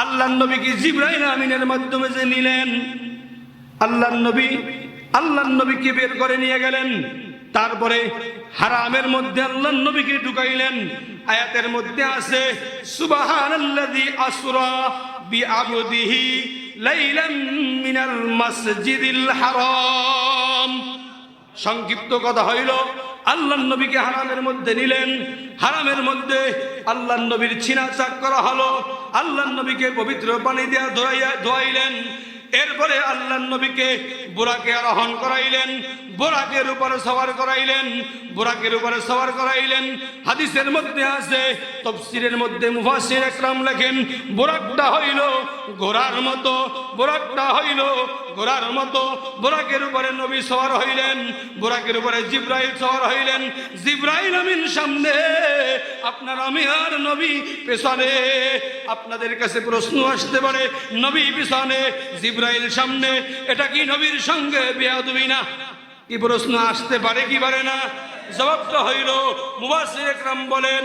আল্লাহর নবীকে জিবরাইল আমিনের মাধ্যমে যে নিলেন, আল্লাহর নবীকে বের করে নিয়ে গেলেন। তারপরে হারামের মধ্যে আল্লাহর নবীকে ঢুকাইলেন। আয়াতের মধ্যে আছে সুবহানাল্লাযী আসরা বিআবদিহি লাইলাম মিনাল মাসজিদিল হারাম। সংক্ষিপ্ত কথা হইল আল্লাহর নবীকে হারামের মধ্যে নিলেন, হারামের মধ্যে আল্লাহর নবীর ছিনা চাক করা হলো, আল্লাহর নবীকে পবিত্র পানি দিয়ে ধোয়াইলেন। এরপরে আল্লাহর নবীকে বুরাকে আরোহণ করাইলেন, বুরাকের উপরে সওয়ার করাইলেন, বুরাকের উপরে সওয়ার করাইলেন। হাদিসের মধ্যে আছে, তাফসীরের মধ্যে মুফাসসির একরাম লেখেন, বুরাকটা হইল ঘোড়ার মতো, বুরাকটা হইল ঘোড়ার মতো। বুরাকের উপরে নবী সওয়ার হইলেন, বুরাকের উপরে জিবরাইল সওয়ার হইলেন। জিবরাইল আমিন সামনে, আপনার আমি আর নবী পেছনে। আপনাদের কাছে প্রশ্ন আসতে পারে, নবী পেছনে জিবরাইল সামনে, এটা কি নবীর সঙ্গে বেয়াদবি না? কি প্রশ্ন আসতে পারে কি পারে না? জবাবটা হইল, মুফাসসির একরাম বলেন,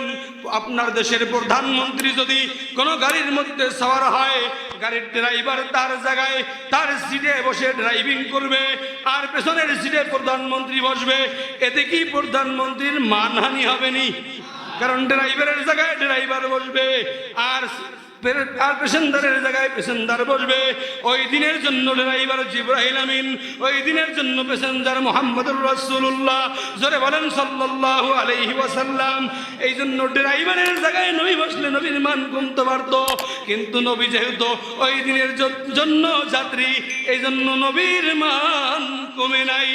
আপনার দেশের প্রধানমন্ত্রী যদি কোনো গাড়ির মধ্যে সওয়ার হয়, গাড়ির ড্রাইভার তার জায়গায় তার সিটে বসে ড্রাইভিং করবে, আর পেছনের সিটে প্রধানমন্ত্রী বসবে, এতে কি প্রধানমন্ত্রীর মানহানি হবে নি? কারণ ড্রাইভারের জায়গায় ড্রাইভার বসবে, আর পেছেনদারের জায়গায় পেছেনদার বসবে। ওই দিনের জন্য ড্রাইভার জিবরাইল আমিন, ওই দিনের জন্য পেছেনদার মুহাম্মদুর রাসূলুল্লাহ। জোরে বলেন সাল্লাল্লাহু আলাইহি ওয়াসাল্লাম। এই জন্য ড্রাইভারের জায়গায় নবী বসলে নবীর মান কমতে পারত, কিন্তু নবী যেহেতু ওই দিনের জন্য যাত্রী, এই জন্য নবীর মান কমে নাই।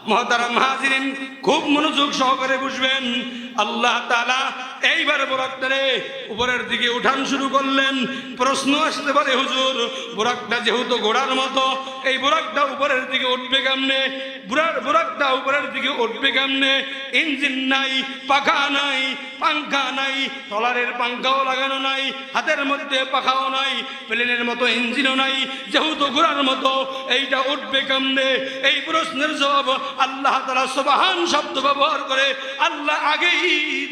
মুহতারাম হাজিরিন, খুব মনোযোগ সহকারে বুঝবেন। আল্লাহ তাআলা এইবার বুরাকটারে উপরের দিকে উঠান শুরু করলেন। প্রশ্ন আসতে পারে, হুজুর বুরাকটা যেহেতু ঘোড়ার মতো, এই বুরাকটা উপরের দিকে উঠবে কেমনে? বুরাকটা উপরের দিকে উঠবে কেমনে? ইঞ্জিন নাই, পাখা নাই, পাঙ্খা নাই, ট্রলারের পাঙ্খাও লাগানো নাই, হাতের মধ্যে পাখাও নাই, প্লেনের মতো ইঞ্জিনও নাই, যেহেতু ঘোড়ার মতো, এইটা উঠবে কেমনে? এই প্রশ্নের জবাব আল্লাহ তাআলা সুবহান শব্দ ব্যবহার করে আল্লাহ আগেই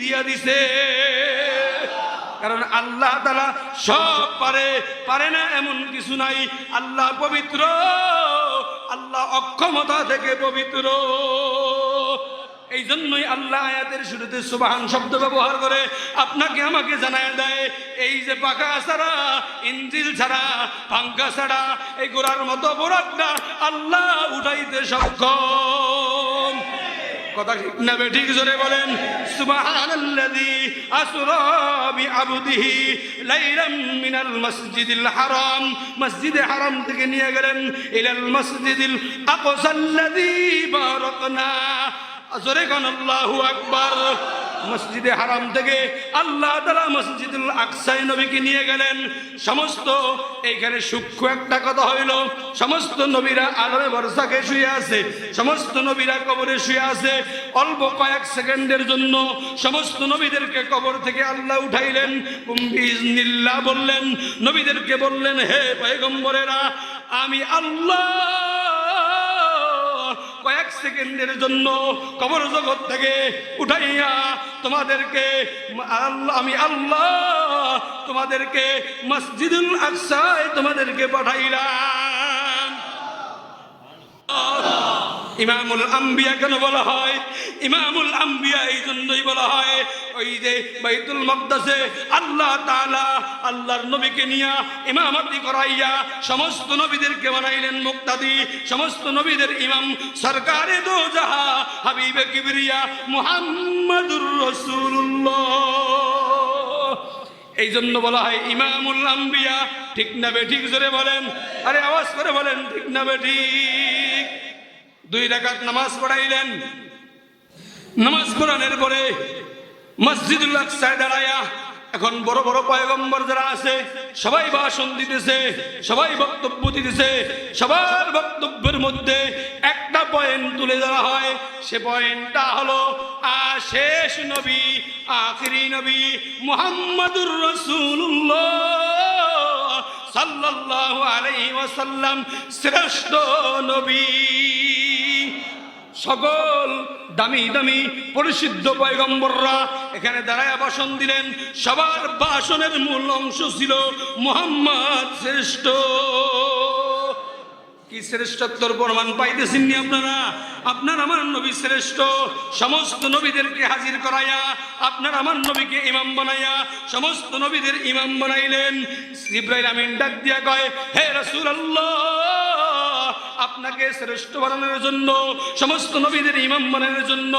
দিয়া দিছে। কারণ আল্লাহ তাআলা সব পারে, পারে না এমন কিছু নাই। আল্লাহ পবিত্র, আল্লাহ অক্ষমতা থেকে পবিত্র। এই জন্যই আল্লাহ আয়াতের শুরুতে সুবহান শব্দ ব্যবহার করে আপনাকে আমাকে জানায় দেয়, এই যে পাখা ছাড়া, ইঞ্জিন ছাড়া, পাঙ্খা ছাড়া এই ঘোড়ার মতো বুরাকটা আল্লাহ উঠাইতে সক্ষম। কথা ঠিক না ঠিক জোরে বলেন সুবহানাল্লাযী আসরা বিআবদিহি লাইলাম মিনাল মাসজিদিল হারাম, মসজিদে হারাম থেকে নিয়ে গেলেন ইলাল মাসজিদিল আকসাল্লাযী বারাকনা, জোরে কোন আল্লাহু আকবার। মসজিদে হারাম থেকে আল্লাহ তাআলা মসজিদুল আকসায় নবীকে নিয়ে গেলেন। সমস্ত এইখানে সূক্ষ্ম একটা কথা হইল, সমস্ত নবীরা আলমে বরসাকে শুয়ে আছে, সমস্ত নবীরা কবরে শুয়ে আছে। অল্প কয়েক সেকেন্ডের জন্য সমস্ত নবীদেরকে কবর থেকে আল্লাহ উঠাইলেন, বিইজনিল্লাহ বললেন, নবীদেরকে বললেন হে পয়গম্বরেরা আমি আল্লাহ কয়েক সেকেন্ডের জন্য কবর জগৎ থেকে উঠাইয়া তোমাদেরকে আমি আল্লাহ তোমাদেরকে মসজিদুল আকসায় তোমাদেরকে পাঠাইলাম। ইমামুল আম্বিয়া কেন বলা হয়? ইমামুল আম্বিয়া এই জন্যই বলা হয়, ওই যে বাইতুল মাকদাসে আল্লাহ তাআলা আল্লাহর নবীকে নিয়ে ইমামতি করাইয়া সমস্ত নবীদেরকে বানাইলেন মুক্তাদি, সমস্ত নবীদের ইমাম সরকারে দো জাহা হাবিবে কিবরিয়া মুহাম্মাদুর রাসূলুল্লাহ। এই জন্য বলা হয় ইমামুল আম্বিয়া। ঠিক না বেঠিক জোরে বলেন, আরে আওয়াজ করে বলেন ঠিক না বেঠিক। 2 রাকাত নামাজ পড়াইলেন, নামাজ পড়ানোর পরে মসজিদুল আকসায় দাঁড়ায়া এখন বড় বড় পয়গম্বর যারা আছে সবাই ভাষণ দিতেছে, সবাই বক্তব্য দিতেছে। সবার বক্তব্যের মধ্যে একটা পয়েন্ট তুলে ধরা হয়, সে পয়েন্টটা হলো শেষ নবী আখিরি নবী মুহাম্মাদুর রাসূলুল্লাহ সাল্লাল্লাহু আলাইহি ওয়াসাল্লাম শ্রেষ্ঠ নবী। সকল দামি দামি পরিশুদ্ধ পয়গম্বররা এখানে দাঁড়ায় ভাষণ দিলেন। সবার ভাষণের মূল অংশ ছিল মুহাম্মদ শ্রেষ্ঠ। কি শ্রেষ্ঠত্বর প্রমাণ পাইতেছেন নি আপনারা? আপনার আমার নবী শ্রেষ্ঠ। সমস্ত নবীদেরকে হাজির করাইয়া আপনার আমার নবীকে ইমাম বানাইয়া সমস্ত নবীদের ইমাম বানাইলেন। জিবরাইল আমিন ডাক দিয়া কয় হে রাসূলুল্লাহ আপনাকে শ্রেষ্ঠ বানানোর জন্য, সমস্ত নবীদের ইমাম বানানোর জন্য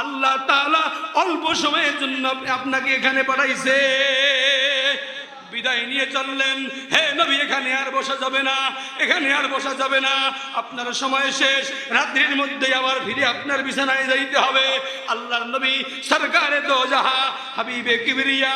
আল্লাহ তাআলা অল্প সময়ের জন্য আপনাকে এখানে পাঠাইছে। বিদায় নিয়ে চললেন, হে নবী এখানে আর বসা যাবে না, এখানে আর বসা যাবে না, আপনার সময় শেষ, রাত্রির মধ্যে আবার ফিরে আপনার বিছানায় যাইতে হবে। আল্লাহর নবী সরকারে দো জাহা হাবিবে কিবরিয়া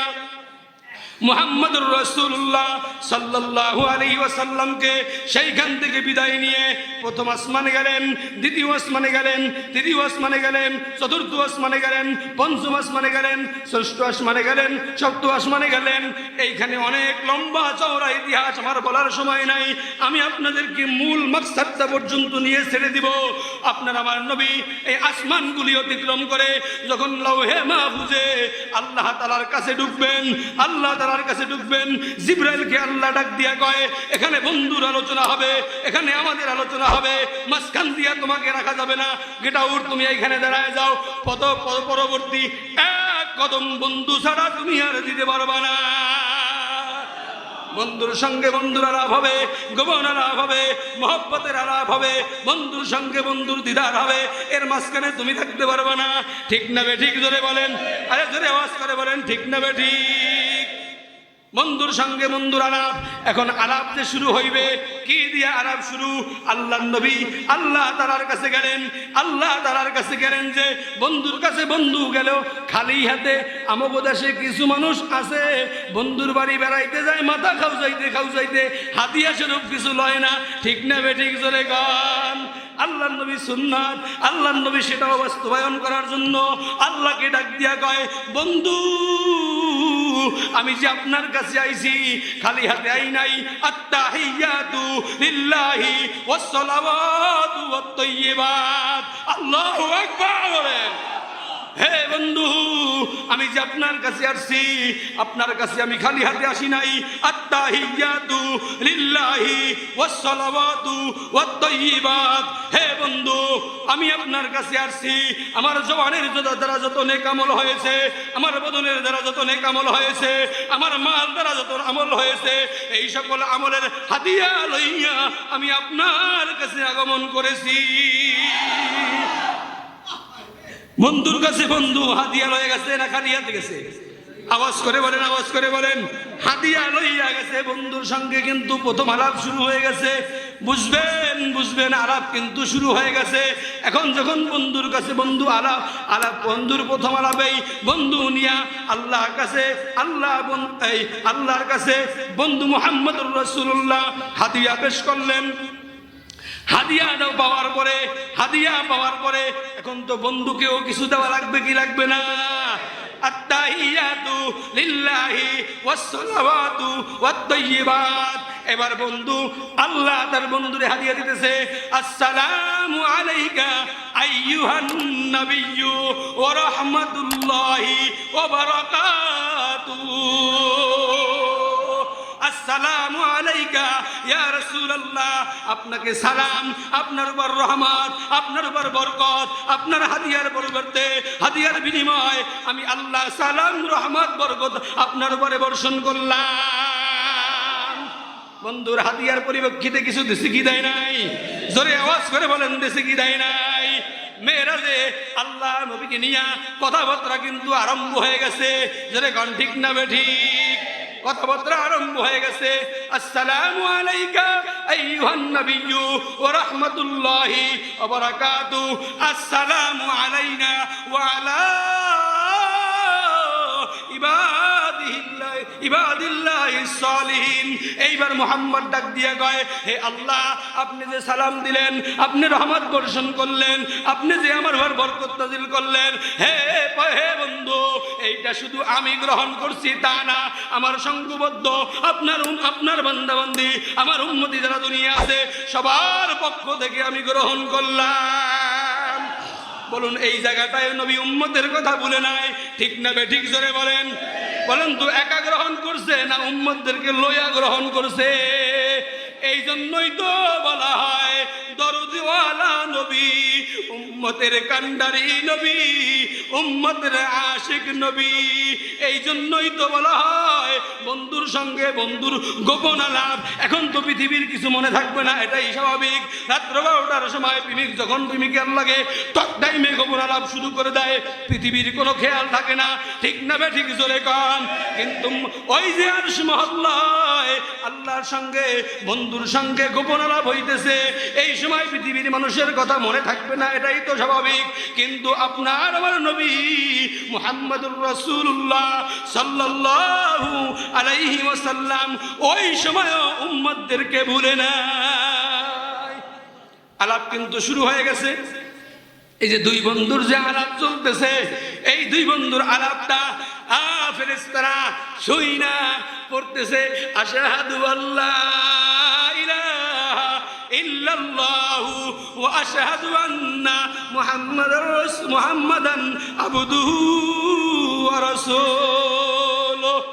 মুহাম্মাদুর রাসূলুল্লাহ সাল্লাল্লাহু আলাইহি ওয়াসাল্লামকে সেইখান থেকে বিদায় নিয়ে প্রথম আসমানে গেলেন, দ্বিতীয় আসমানে গেলেন, তৃতীয় আসমানে গেলেন, চতুর্থ আসমানে গেলেন, পঞ্চম আসমানে গেলেন, ষষ্ঠ আসমানে গেলেন, সপ্তম আসমানে গেলেন। এইখানে অনেক লম্বা চওড়া ইতিহাস আমার বলার সময় নাই, আমি আপনাদেরকে মূল মাকসাদটা পর্যন্ত নিয়ে ছেড়ে দিব। আপনার আমার নবী এই আসমানগুলি অতিক্রম করে যখন লৌহে মাহফুজে আল্লাহ তাআলার কাছে ঢুকবেন, আল্লাহ তাআলার কাছে ঢুকবেন, জিবরাইলকে আল্লাহ ডাক দিয়া কয় এখানে বন্ধুর আলোচনা হবে, এখানে আমাদের আলোচনা হবে, মাঝখান দিয়া তোমাকে রাখা যাবে না, গেট আউট, তুমি এইখানে দাঁড়ায় যাও। পরবর্তী এক কদম বন্ধু ছাড়া তুমি আর দিতে পারবা না। বন্ধুর সঙ্গে বন্ধুর আলাপ হবে, গোপন আলাপ হবে, মহব্বতের আলাপ হবে, বন্ধুর সঙ্গে বন্ধুর দিদার হবে, এর মাঝখানে তুমি থাকতে পারবে না। ঠিক না বেঠিক জোরে বলেন, আরে জোরে আওয়াজ করে বলেন ঠিক না বেঠিক। বন্ধুর সঙ্গে বন্ধুর আলাপ। এখন আলাপ যে শুরু হইবে, কি দিয়ে আলাপ শুরু? আল্লাহর নবী আল্লাহ তাআলার কাছে গেলেন, আল্লাহ তাআলার কাছে গেলেন যে বন্ধুর কাছে বন্ধু গেল খালি হাতে। আমগো দেশে কিছু মানুষ আছে বন্ধুর বাড়ি বেড়াইতে যায় মাথা খাউজাইতে হাতিয়া স্বরূপ কিছু লয় না। ঠিক না বেঠিক জোরে গান। আল্লাহর নবী সুন্নাত, আল্লাহর নবী সেটাও বাস্তবায়ন করার জন্য আল্লাহকে ডাক দিয়া কয় বন্ধু আমি যে আপনার কাছে আইছি খালি হাতে আই নাই। আত্তাহিয়াতু লিল্লাহি ওয়াস সালাওয়াতু ওয়াত তাইয়্যিবাত। আল্লাহু আকবার বলেন। হে বন্ধু আমি যে আপনার কাছে আসছি, আপনার কাছে আমি খালি হাতে আসি নাই। আত্তাহিয়াতু লিল্লাহি ওয়াস সালাওয়াতু ওয়াত তাইয়্যিবাত। হে বন্ধু আমি আপনার কাছে আসছি, আমার জবানের দ্বারা যত নেক আমল হয়েছে, আমার বদনের দ্বারা যত নেক আমল হয়েছে, আমার মাল দ্বারা যত আমল হয়েছে, এই সকল আমলের হাদিয়া লইয়া আমি আপনার কাছে আগমন করেছি। বন্ধুর কাছে বন্ধু হাদিয়া লয়ে গেছে না খালিয়াতে গেছে? আওয়াজ করে বলেন, আওয়াজ করে বলেন। হাদিয়া লইয়া গেছে বন্ধুর সঙ্গে, কিন্তু প্রথম আলাপ শুরু হয়ে গেছে। বুঝবেন বুঝবেন, আলাপ কিন্তু শুরু হয়ে গেছে। এখন যখন বন্ধুর কাছে বন্ধু আলাপ বন্ধুর প্রথম আলাপেই বন্ধু নিয়া আল্লাহর কাছে আল্লাহর কাছে বন্ধু মুহাম্মদুর রাসূলুল্লাহ হাদিয়া পেশ করলেন। হাদিয়া পাওয়ার পরে এখন তো বন্ধুকেও কিছু দেওয়া লাগবে কি লাগবে না? আত্তাহিয়াতু লিল্লাহি ওয়াসসালাওয়াতু ওয়াত-তাইয়্যিবাত। এবার বন্ধু আল্লাহ তার বন্ধুরে হাদিয়া দিতেছে, আসসালামু আলাইকা আইয়ুহান নাবিয়্যু ওয়া রাহমাতুল্লাহি ওয়া বারাকাতুহু। আসসালামু আলাইকা ইয়া রাসূলুল্লাহ, আপনাকে সালাম, আপনার উপর রহমত, আপনার উপর বরকত, আপনার হাদিয়ার পরিবর্তে হাদিয়ার বিনিময় আমি আল্লাহ সালাম রহমত বরকত আপনার উপরে বর্ষণ করলাম। বন্ধুর হাদিয়ার পরিপ্রেক্ষিতে কিছু দেশে কি দেয় নাই? জোরে আওয়াজ করে বলেন, দেশে কি দেয় নাই? মেরাজে আল্লাহ নবীকে নিয়ে কথাবার্তা কিন্তু আরম্ভ হয়ে গেছে। জোরে কোন ঠিক না বেঠিক? কথাবার্তা আরম্ভ হয়ে গেছে। আসসালামু আলাইকা আইয়ুহান নাবিয়্যু ওয়া রাহমাতুল্লাহি ওয়া বারাকাতুহু। আসসালামু আলাইনা ওয়া আলা ইবাদিল্লাহিস সালিহিন। এইবার মুহাম্মদ ডাক দিয়ে কয়, হে আল্লাহ, আপনি যে সালাম দিলেন, আপনি রহমত বর্ষণ করলেন, আপনি যে আমার উপর বরকত নাযিল করলেন, হে বন্ধু, এইটা শুধু আমি গ্রহণ করছি তা না, আমার সঙ্গবদ্ধ আপনার বান্দাবান্দি, আমার উম্মতি যারা দুনিয়া আছে সবার পক্ষ থেকে আমি গ্রহণ করলাম। বলুন, এই জায়গাটায় নবী উম্মতের কথা বলে নাই, ঠিক না বেঠিক? জোরে বলেন। বলেন তো, একা গ্রহণ করছে না উম্মতদেরকে লইয়া গ্রহণ করছে? এই জন্যই তো বলা হয় দরদিওয়ালা নবী, উম্মতের কান্ডারি নবী, উম্মতের আশিক নবী। এই জন্যই তো বলা হয় বন্ধুর সঙ্গে বন্ধুর গোপন আলাপ। এখন তো পৃথিবীর কিছু মনে থাকবে না, এটাই স্বাভাবিক। রাত্র 12টার সময় প্রেমিক যখন প্রেমিকের লাগে তক টাইমে গোপন আলাপ শুরু করে দেয়, পৃথিবীর কোনো খেয়াল থাকে না, ঠিক না বেঠিক? জোরে কন। কিন্তু ওই যে আরশ মহল্লায় আল্লাহর সঙ্গে বন্ধুর সঙ্গে গোপন আলাপ হইতেছে, এই সময় পৃথিবীর মানুষের কথা মনে থাকবে না, এটাই তো স্বাভাবিক। কিন্তু আপনার আমার নবী মুহাম্মদুর রাসূলুল্লাহ সাল্লাল্লাহু আলাইহি ওয়াসাল্লাম ওই সময় উম্মতদেরকে ভুলে নাই। আলাপ কিন্তু শুরু হয়ে গেছে। এই যে দুই বন্ধুর যে আলাপ চলতেছে, এই দুই বন্ধুর আলাপটা ফেরেশতারা শুইনা পড়তেছে, আশহাদু আল্লা ইলাহা ইল্লাল্লাহু ওয়া আশহাদু আন্না মুহাম্মাদান আবদুহু ওয়া রাসূলুহু।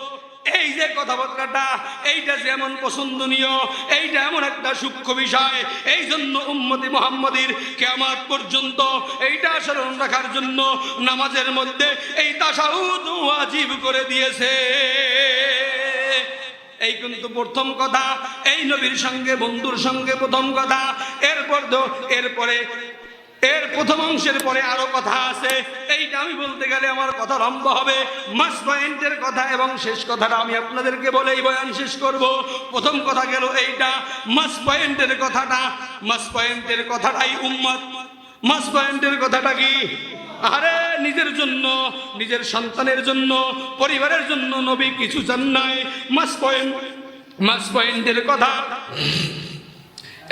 এই যে কথাবার্তাটা, এইটা যেমন পছন্দনীয়, এইটা এমন একটা সূক্ষ্ম বিষয়, এই জন্য উম্মতি মুহাম্মাদির কিয়ামত পর্যন্ত এইটা স্মরণ রাখার জন্য নামাজের মধ্যে এই তাশাহুদ ওয়াজিব করে দিয়েছে। এই কিন্তু প্রথম কথা, এই নবীর সঙ্গে বন্ধুর সঙ্গে প্রথম কথা। এর প্রথম অংশের পরে আরো কথা আছে, এইটা আমি বলতে গেলে আমার কথা লম্বা হবে। মাস পয়েন্টের কথা এবং শেষ কথাটা আমি আপনাদেরকে বলেই বয়ান শেষ করব। প্রথম কথা গেল এইটা, মাস পয়েন্টের কথাটাই উম্মত। মাস পয়েন্টের কথাটা কি? আরে নিজের জন্য, নিজের সন্তানের জন্য, পরিবারের জন্য নবী কিছু চান নাই। মাস পয়েন্টের কথা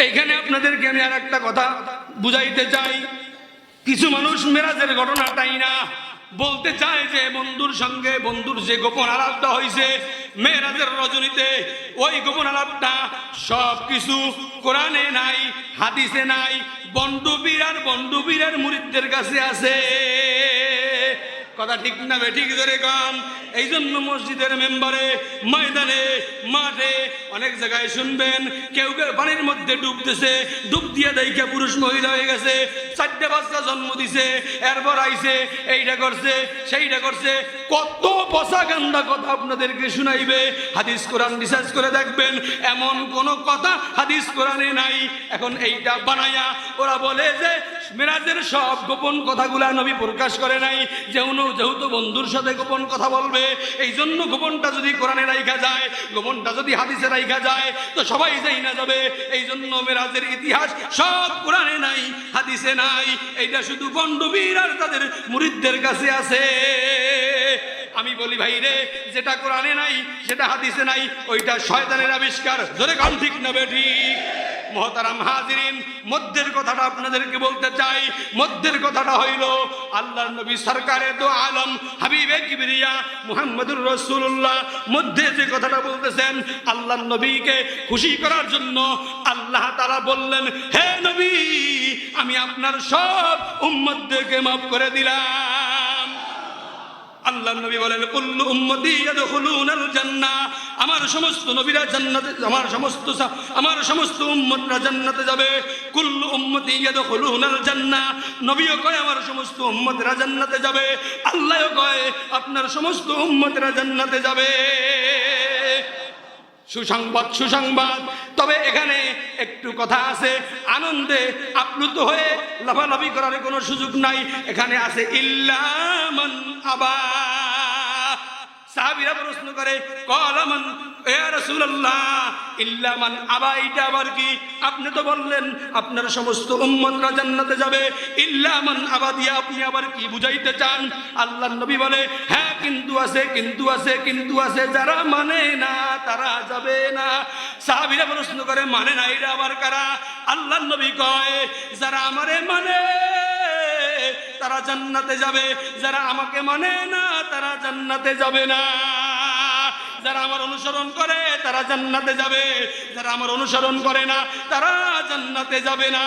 এইখানে আপনাদেরকে আমি আর একটা কথা বুঝাইতে চাই। কিছু মানুষ মেরাজের ঘটনাটাই না বলতে চায় যে বন্ধুর সঙ্গে বন্ধুর যে গোপন আলাপটা হয়েছে মেরাজের রজনীতে, ওই গোপন আলাপটা সব কিছু কোরআনে নাই, হাদিসে নাই, বন্ডুবীরের মুরিদদের কাছে আছে। কথা ঠিক না বেঠিক? ধরে গান। এই জন্য মসজিদের মেম্বারে, ময়দানে, মাঠে অনেক জায়গায় শুনবেন কেউ কেউ পানির মধ্যে ডুবতেছে, ডুব দিয়ে দেখে পুরুষ মহিলা হয়ে গেছে, চারটে বাচ্চা জন্ম দিছে, এরপর আইছে এইটা করছে সেইটা করছে, কত পচা গান্দা কথা আপনাদেরকে শুনাইবে। হাদিস কোরআন রিসার্চ করে দেখবেন, এমন কোন কথা হাদিস কোরআনে নাই। এখন এইটা বানায়া ওরা বলে যে মেরাজের সব গোপন কথাগুলা নবী প্রকাশ করে নাই, যেহেতু বন্ধুর সাথে গোপন কথা বলবে, এই জন্য গোপনটা যদি কোরআনে রাইখা যায়, গোপনটা যদি হাদিসে রাইখা যায় তো সবাই যাই না যাবে। এই জন্য মেরাজের ইতিহাস সব কোরআনে নাই, হাদিসে নাই, এইটা শুধু বন্ডবীর আর তাদের মুরিদদের কাছে আছে। আমি বলি ভাই রে, যেটা কোরআনে নাই, যেটা হাদিসে নাই, ওইটা শয়তানের আবিষ্কার। জোরে কান ঠিক না বেঠিক? মুহতারাম হাজিরিন, মধ্যের কথাটা আপনাদেরকে বলতে চাই। মধ্যের কথাটা হইল আল্লাহর নবী সরকারে দো আলম হাবিবে কিবরিয়া মুহাম্মদুর রাসূলুল্লাহ মধ্যে যে কথাটা বলতেছেন, আল্লাহর নবীকে খুশি করার জন্য আল্লাহ তাআলা বললেন, হে নবী, আমি আপনার সব উম্মতদেরকে মাফ করে দিলাম। আল্লাহ নবী বলেন, কুল্লু উম্মতি ইয়াদখুলুনাল জান্নাহ, আমার সমস্ত নবীরা জান্নাতে, আমার সমস্ত উম্মতরা জান্নাতে যাবে। কুল্লু উম্মতি ইয়াদখুলুনাল জান্নাহ, নবীও কয় আমার সমস্ত উম্মতরা জান্নাতে যাবে, আল্লাহও কয় আপনার সমস্ত উম্মতরা জান্নাতে যাবে। সুসংবাদ, সুসংবাদ। তবে এখানে একটু কথা আছে, আনন্দে আপ্লুত হয়ে লাফালাফি করার কোনো সুযোগ নাই। এখানে আছে ইল্লা মান আবা। সাহাবীরা প্রশ্ন করে, ক্বালা মান ইয়া রাসূলুল্লাহ, ইল্লা মান আবা এটা আবার কি? আপনি তো বললেন আপনার সমস্ত উম্মতরা জান্নাতে যাবে, ইল্লা মান আবা দিয়ে আপনি আবার কি বুঝাইতে চান? আল্লাহর নবী বলে, হ্যাঁ কিন্তু আছে, কিন্তু আছে, কিন্তু আছে, যারা মানে না তারা যাবে না। সাহাবীরা প্রশ্ন করে, মানে না এটা আবার কারা? আল্লাহর নবী কয়, যারা আমারে মানে তারা জান্নাতে যাবে, যারা আমাকে মানে না তারা জান্নাতে যাবে না। যারা আমার অনুসরণ করে তারা জান্নাতে যাবে, যারা আমার অনুসরণ করে না তারা জান্নাতে যাবে না।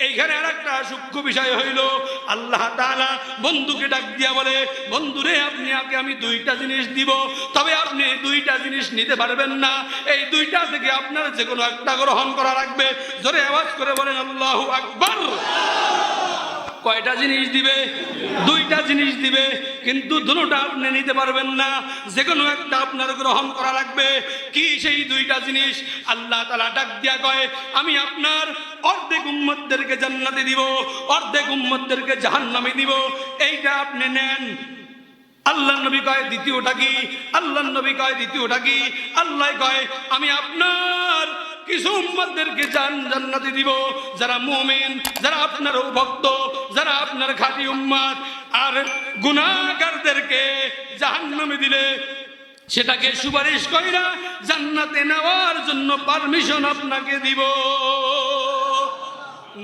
এইখানে আরেকটা সূক্ষ্ম বিষয় হইল, আল্লাহ তাআলা বন্ধুকে ডাক দিয়া বলে, বন্ধুরে আপনাকে আমি দুইটা জিনিস দিব, তবে আপনি দুইটা জিনিস নিতে পারবেন না। এই দুইটা থেকে আপনার যে কোনো একটা গ্রহণ করা লাগবে। জোরে আওয়াজ করে বলেন আল্লাহু আকবার। কয়টা জিনিস দিবে? দুইটা জিনিস দিবে, কিন্তু দুটোটা আপনি নিতে পারবেন না, যে কোনো একটা আপনার গ্রহণ করা লাগবে। কি সেই দুইটা জিনিস? আল্লাহ তাআলা ডাক দিয়া কয়, আমি আপনার অর্ধেক উম্মতদেরকে জান্নাতে দিব, অর্ধেক উম্মতদেরকে জাহান্নামে দিব, এইটা আপনি নেন। আল্লাহ নবী কয় দ্বিতীয়টা কি? আল্লাহ নবী কয় দ্বিতীয়টা কি? আল্লাহ কয় আমি আপনার কিছু উম্মতদেরকে জান্নাতে দিব, যারা মুমিন, যারা আপনার ভক্ত, যারা আপনার খাঁটি উম্মত। আর গুনাহগারদেরকে জাহান্নামে দিলে সেটাকে সুপারিশ কইরা জান্নাতে নেওয়ার জন্য পারমিশন আপনাকে দিব।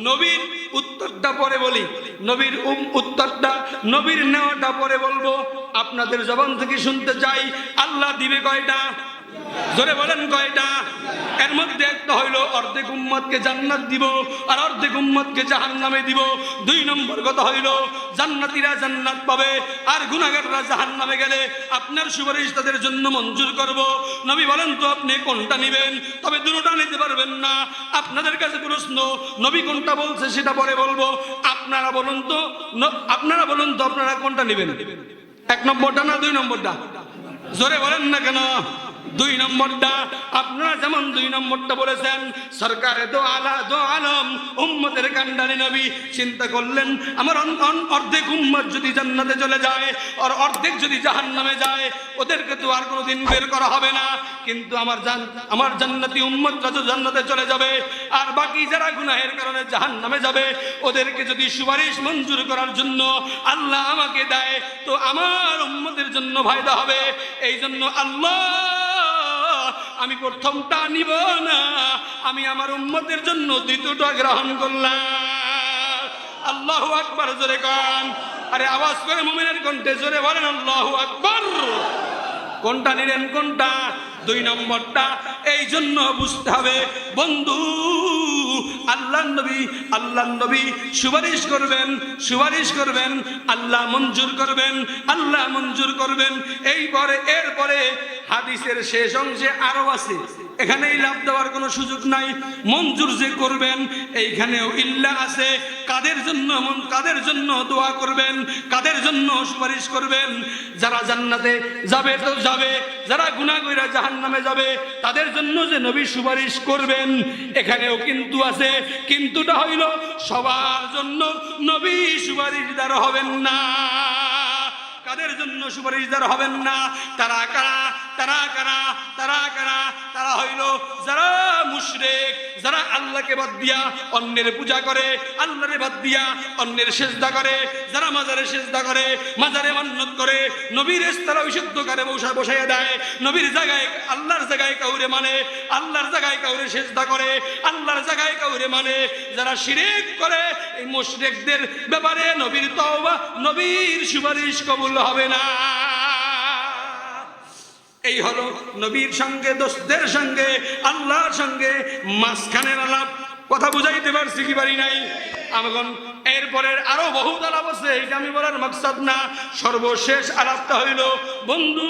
নবীর উত্তরটা পরে বলি, নবীর উত্তরটা, নবীর নেওয়াটা পরে বলবো। আপনাদের জবান থেকে শুনতে চাই, আল্লাহ দিবে কয়টা? জোরে বলেন কয়টা? এর মধ্যে একটা হইল অর্ধেক উম্মতকে জান্নাত দিব আর অর্ধেক উম্মতকে জাহান্নামে দিব। দুই নম্বর কথা হইল জান্নাতীরা জান্নাত পাবে আর গুনাহগাররা জাহান্নামে গেলে আপনার সুপারিশ তাদের জন্য মঞ্জুর করব। নবী বলেন তো আপনি কোনটা নেবেন? তবে দুটোটা নিতে পারবেন না। আপনাদের কাছে প্রশ্ন, নবী কোনটা বলছে সেটা পরে বলবো, আপনারা বলুন তো, আপনারা কোনটা নেবেন? এক নম্বরটা না দুই নম্বরটা? জোরে বলেন না কেন? দুই নম্বরটা। আপনারা যেমন দুই নম্বরটা বলেছেন, সরকারে দো আলম উম্মতের কান্ডারি নবী চিন্তা করলেন, আমার অর্ধেক উম্মত যদি জান্নাতে চলে যায় আর অর্ধেক যদি জাহান্নামে যায়, ওদেরকে তো আর কোনোদিন বের করা হবে না। কিন্তু আমার জান্নাতি উম্মতরা তো জান্নাতে চলে যাবে, আর বাকি যারা গুনাহের কারণে জাহান্নামে যাবে, ওদেরকে যদি সুপারিশ মঞ্জুর করার জন্য আল্লাহ আমাকে দেয়, তো আমার উম্মতের জন্য ফায়দা হবে। এই জন্য আল্লাহ আমি প্রথমটা নিব না, আমি আমার উম্মতের জন্য দ্বিতীয়টা গ্রহণ করলাম। আল্লাহু আকবার জোরে কান। আরে আওয়াজ করে মুমিনের কণ্ঠে জোরে বলেন আল্লাহু আকবার। কোনটা নিলেন? কোনটা? দুই নম্বরটা। এই জন্য বুঝতে হবে বন্ধু, আল্লাহ নবী সুপারিশ করবেন, আল্লাহ মঞ্জুর করবেন। এরপরে হাদিসের শেষ অংশে আরো আছে, এখানেই লাভ দেওয়ার কোনো সুযোগ নাই। মঞ্জুর যে করবেন এইখানেও ইল্লা আছে। কাদের জন্য দোয়া করবেন, কাদের জন্য সুপারিশ করবেন? যারা জান্নাতে যাবে তো যাবে, যারা গুনাহ কইরা জাহান্নামে যাবে তাদের জন্য যে নবী সুপারিশ করবেন এখানেও কিন্তু আছে। কিন্তুটা হইল সবার জন্য নবী সুপারিশদার হবেন না। কাদের জন্য সুপারিশদার হবেন না? তারা কারা? তারা হইল যারা মুশরিক, যারা আল্লাহকে বাদ দিয়া অন্যের পূজা করে, আল্লাহরে বাদ দিয়া অন্যের সিজদা করে, যারা মাজারে সিজদা করে, মাজারে মান্নত করে, নবীর ইস্তারা বিশুদ্ধ করে বসাইয়া দেয়, নবীর জায়গায় আল্লাহর জায়গায় কাউরে মানে, আল্লাহর জায়গায় কাউরে সিজদা করে, আল্লাহর জায়গায় কাউরে মানে, যারা শিরক করে, এই মুশরিকদের ব্যাপারে নবীর তওবা, নবীর সুপারিশ কবুল হবে না। এই হলো নবীর সঙ্গে, দোস্তদের সঙ্গে, আল্লাহর সঙ্গে মাঝখানের আলাপ। কথা বুঝাইতে পারছি কি পারি নাই? এখন এরপরের আরো বহু আলাপ আছে, এটা আমি বলার মাকসাদ না। সর্বশেষ আলাপটা হইল, বন্ধু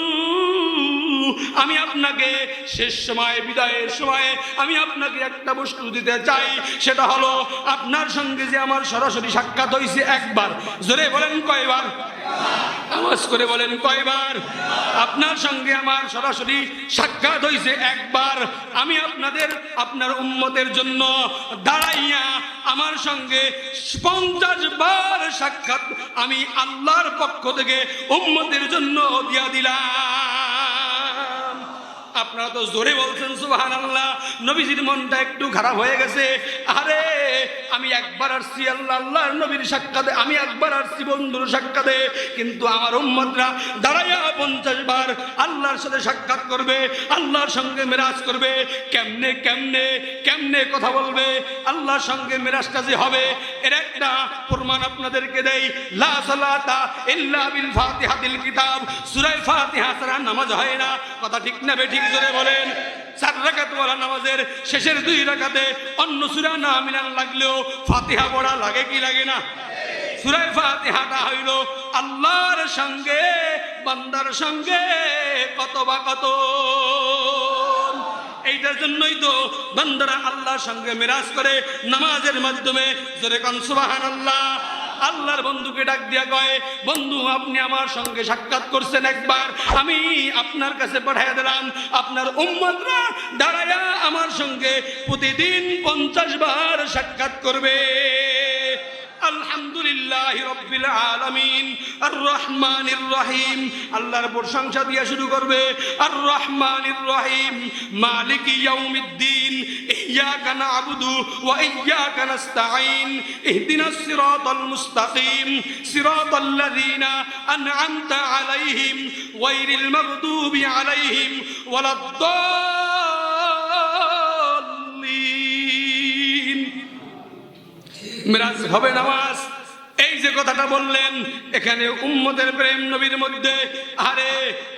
আমি আপনাকে শেষ সময়, বিদায়ের সময়ে আমি আপনাকে একটা বস্তু দিতে চাই। সেটা হলো আপনার সঙ্গে যে আমার সরাসরি সাক্ষাৎ হয়েছে একবার। জোরে বলেন কয়বার? আওয়াজ করে বলেন কয়বার? আপনার সঙ্গে আমার সরাসরি সাক্ষাৎ হয়েছে একবার। আমি আপনার উম্মতের জন্য দাঁড়াইয়া আমার সঙ্গে 50 বার সাক্ষাৎ আমি আল্লাহর পক্ষ থেকে উম্মতের জন্য দিয়া দিলাম। আপনারা তো জোরে বলছেন সুবহানাল্লাহ। নবীজির মনটা একটু খারাপ হয়ে গেছে। আরে আমি একবার আসছি আল্লাহর নবীর সাক্ষাতে, আমি একবার আসছি বন্ধুর সাক্ষাতে, কিন্তু আমার উম্মতরা দাঁড়াইয়া 50 বার আল্লাহর সাথে সাক্ষাৎ করবে, আল্লাহর সঙ্গে মেরাজ করবে। কেমনে কেমনে কেমনে কথা বলবে? আল্লাহর সঙ্গে মেরাজটা যে হবে এর একটা প্রমাণ আপনাদেরকে দেই। লা সালাতা ইল্লা বিল ফাতিহাতিল কিতাব। সূরা ফাতিহা ছাড়া নামাজ হয় না। কথা ঠিক না বেঠিক? জোরে বলেন। 4 রাকাত ওয়ালা নামাজের শেষের 2 রাকাতে অন্য সূরা না মিলান লাগলেও ফাতিহা পড়া লাগে কি লাগে না? সূরা ফাতিহাটা হইল আল্লাহর সঙ্গে বান্দার সঙ্গে কত বা কত। এইটার জন্যই তো বান্দারা আল্লাহর সঙ্গে মিরাজ করে নামাজের মাধ্যমে। জোরে কোন সুবহানাল্লাহ। আল্লাহর বন্ধুকে ডাক দিয়া কয়, বন্ধু আপনি আমার সঙ্গে সাক্ষাৎ করছেন একবার, আমি আপনার কাছে পাঠিয়ে দিলাম। আপনার উম্মতরা দাঁড়ায়া আমার সঙ্গে প্রতিদিন 50 বার সাক্ষাৎ করবে। আলহামদুলিল্লাহি রাব্বিল আলামিন আর রহমানির রহিম। আল্লাহর প্রশংসা দিয়ে শুরু করবে। আর রহমানির রহিম মালিকি ইয়াউমিদ্দিন ইয়াকা না'বুদু ওয়া ইয়াকা নাস্তাঈন ইহদিনাস সিরাতাল মুস্তাকিম সিরাতাল লাযিনা আন'আমতা আলাইহিম গায়রিল মাগদুবি আলাইহিম ওয়ালাদ-দাল্লিন। মিরাজ হবে নামাজ। এই যে কথাটা বললেন, এখানে উম্মতের প্রেম নবীর মধ্যে। আরে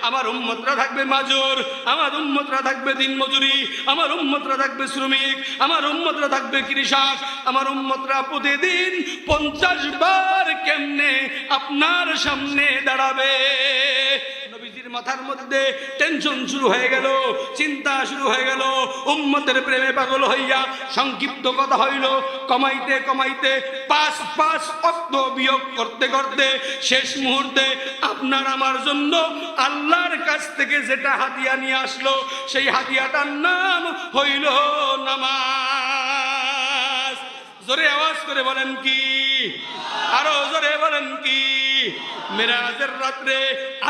আমার উম্মতরা থাকবে মাজুর, আমার উম্মতরা থাকবে দিনমজুরি, আমার উম্মতরা থাকবে শ্রমিক, আমার উম্মতরা থাকবে কৃষক, আমার উম্মতরা প্রতিদিন 50 বার কেমনে আপনার সামনে দাঁড়াবে। নবীজির মাথার মধ্যে টেনশন শুরু হয়ে গেল, চিন্তা শুরু হয়ে গেল। উম্মতের প্রেমে পাগল হইয়া সংক্ষিপ্ত কথা হইল, কমাইতে কমাইতে 5 অক্ত বিয়োগ করতে করতে শেষ মুহূর্তে আপনার আমার জন্য আল্লাহর কাছ থেকে যেটা হাদিয়া নিয়ে আসলো সেই হাদিয়াটার নাম হইল নামাজ। জোরে আওয়াজ করে বলেন কি? আরো জোরে বলেন কি? মেরাজের রাত্রে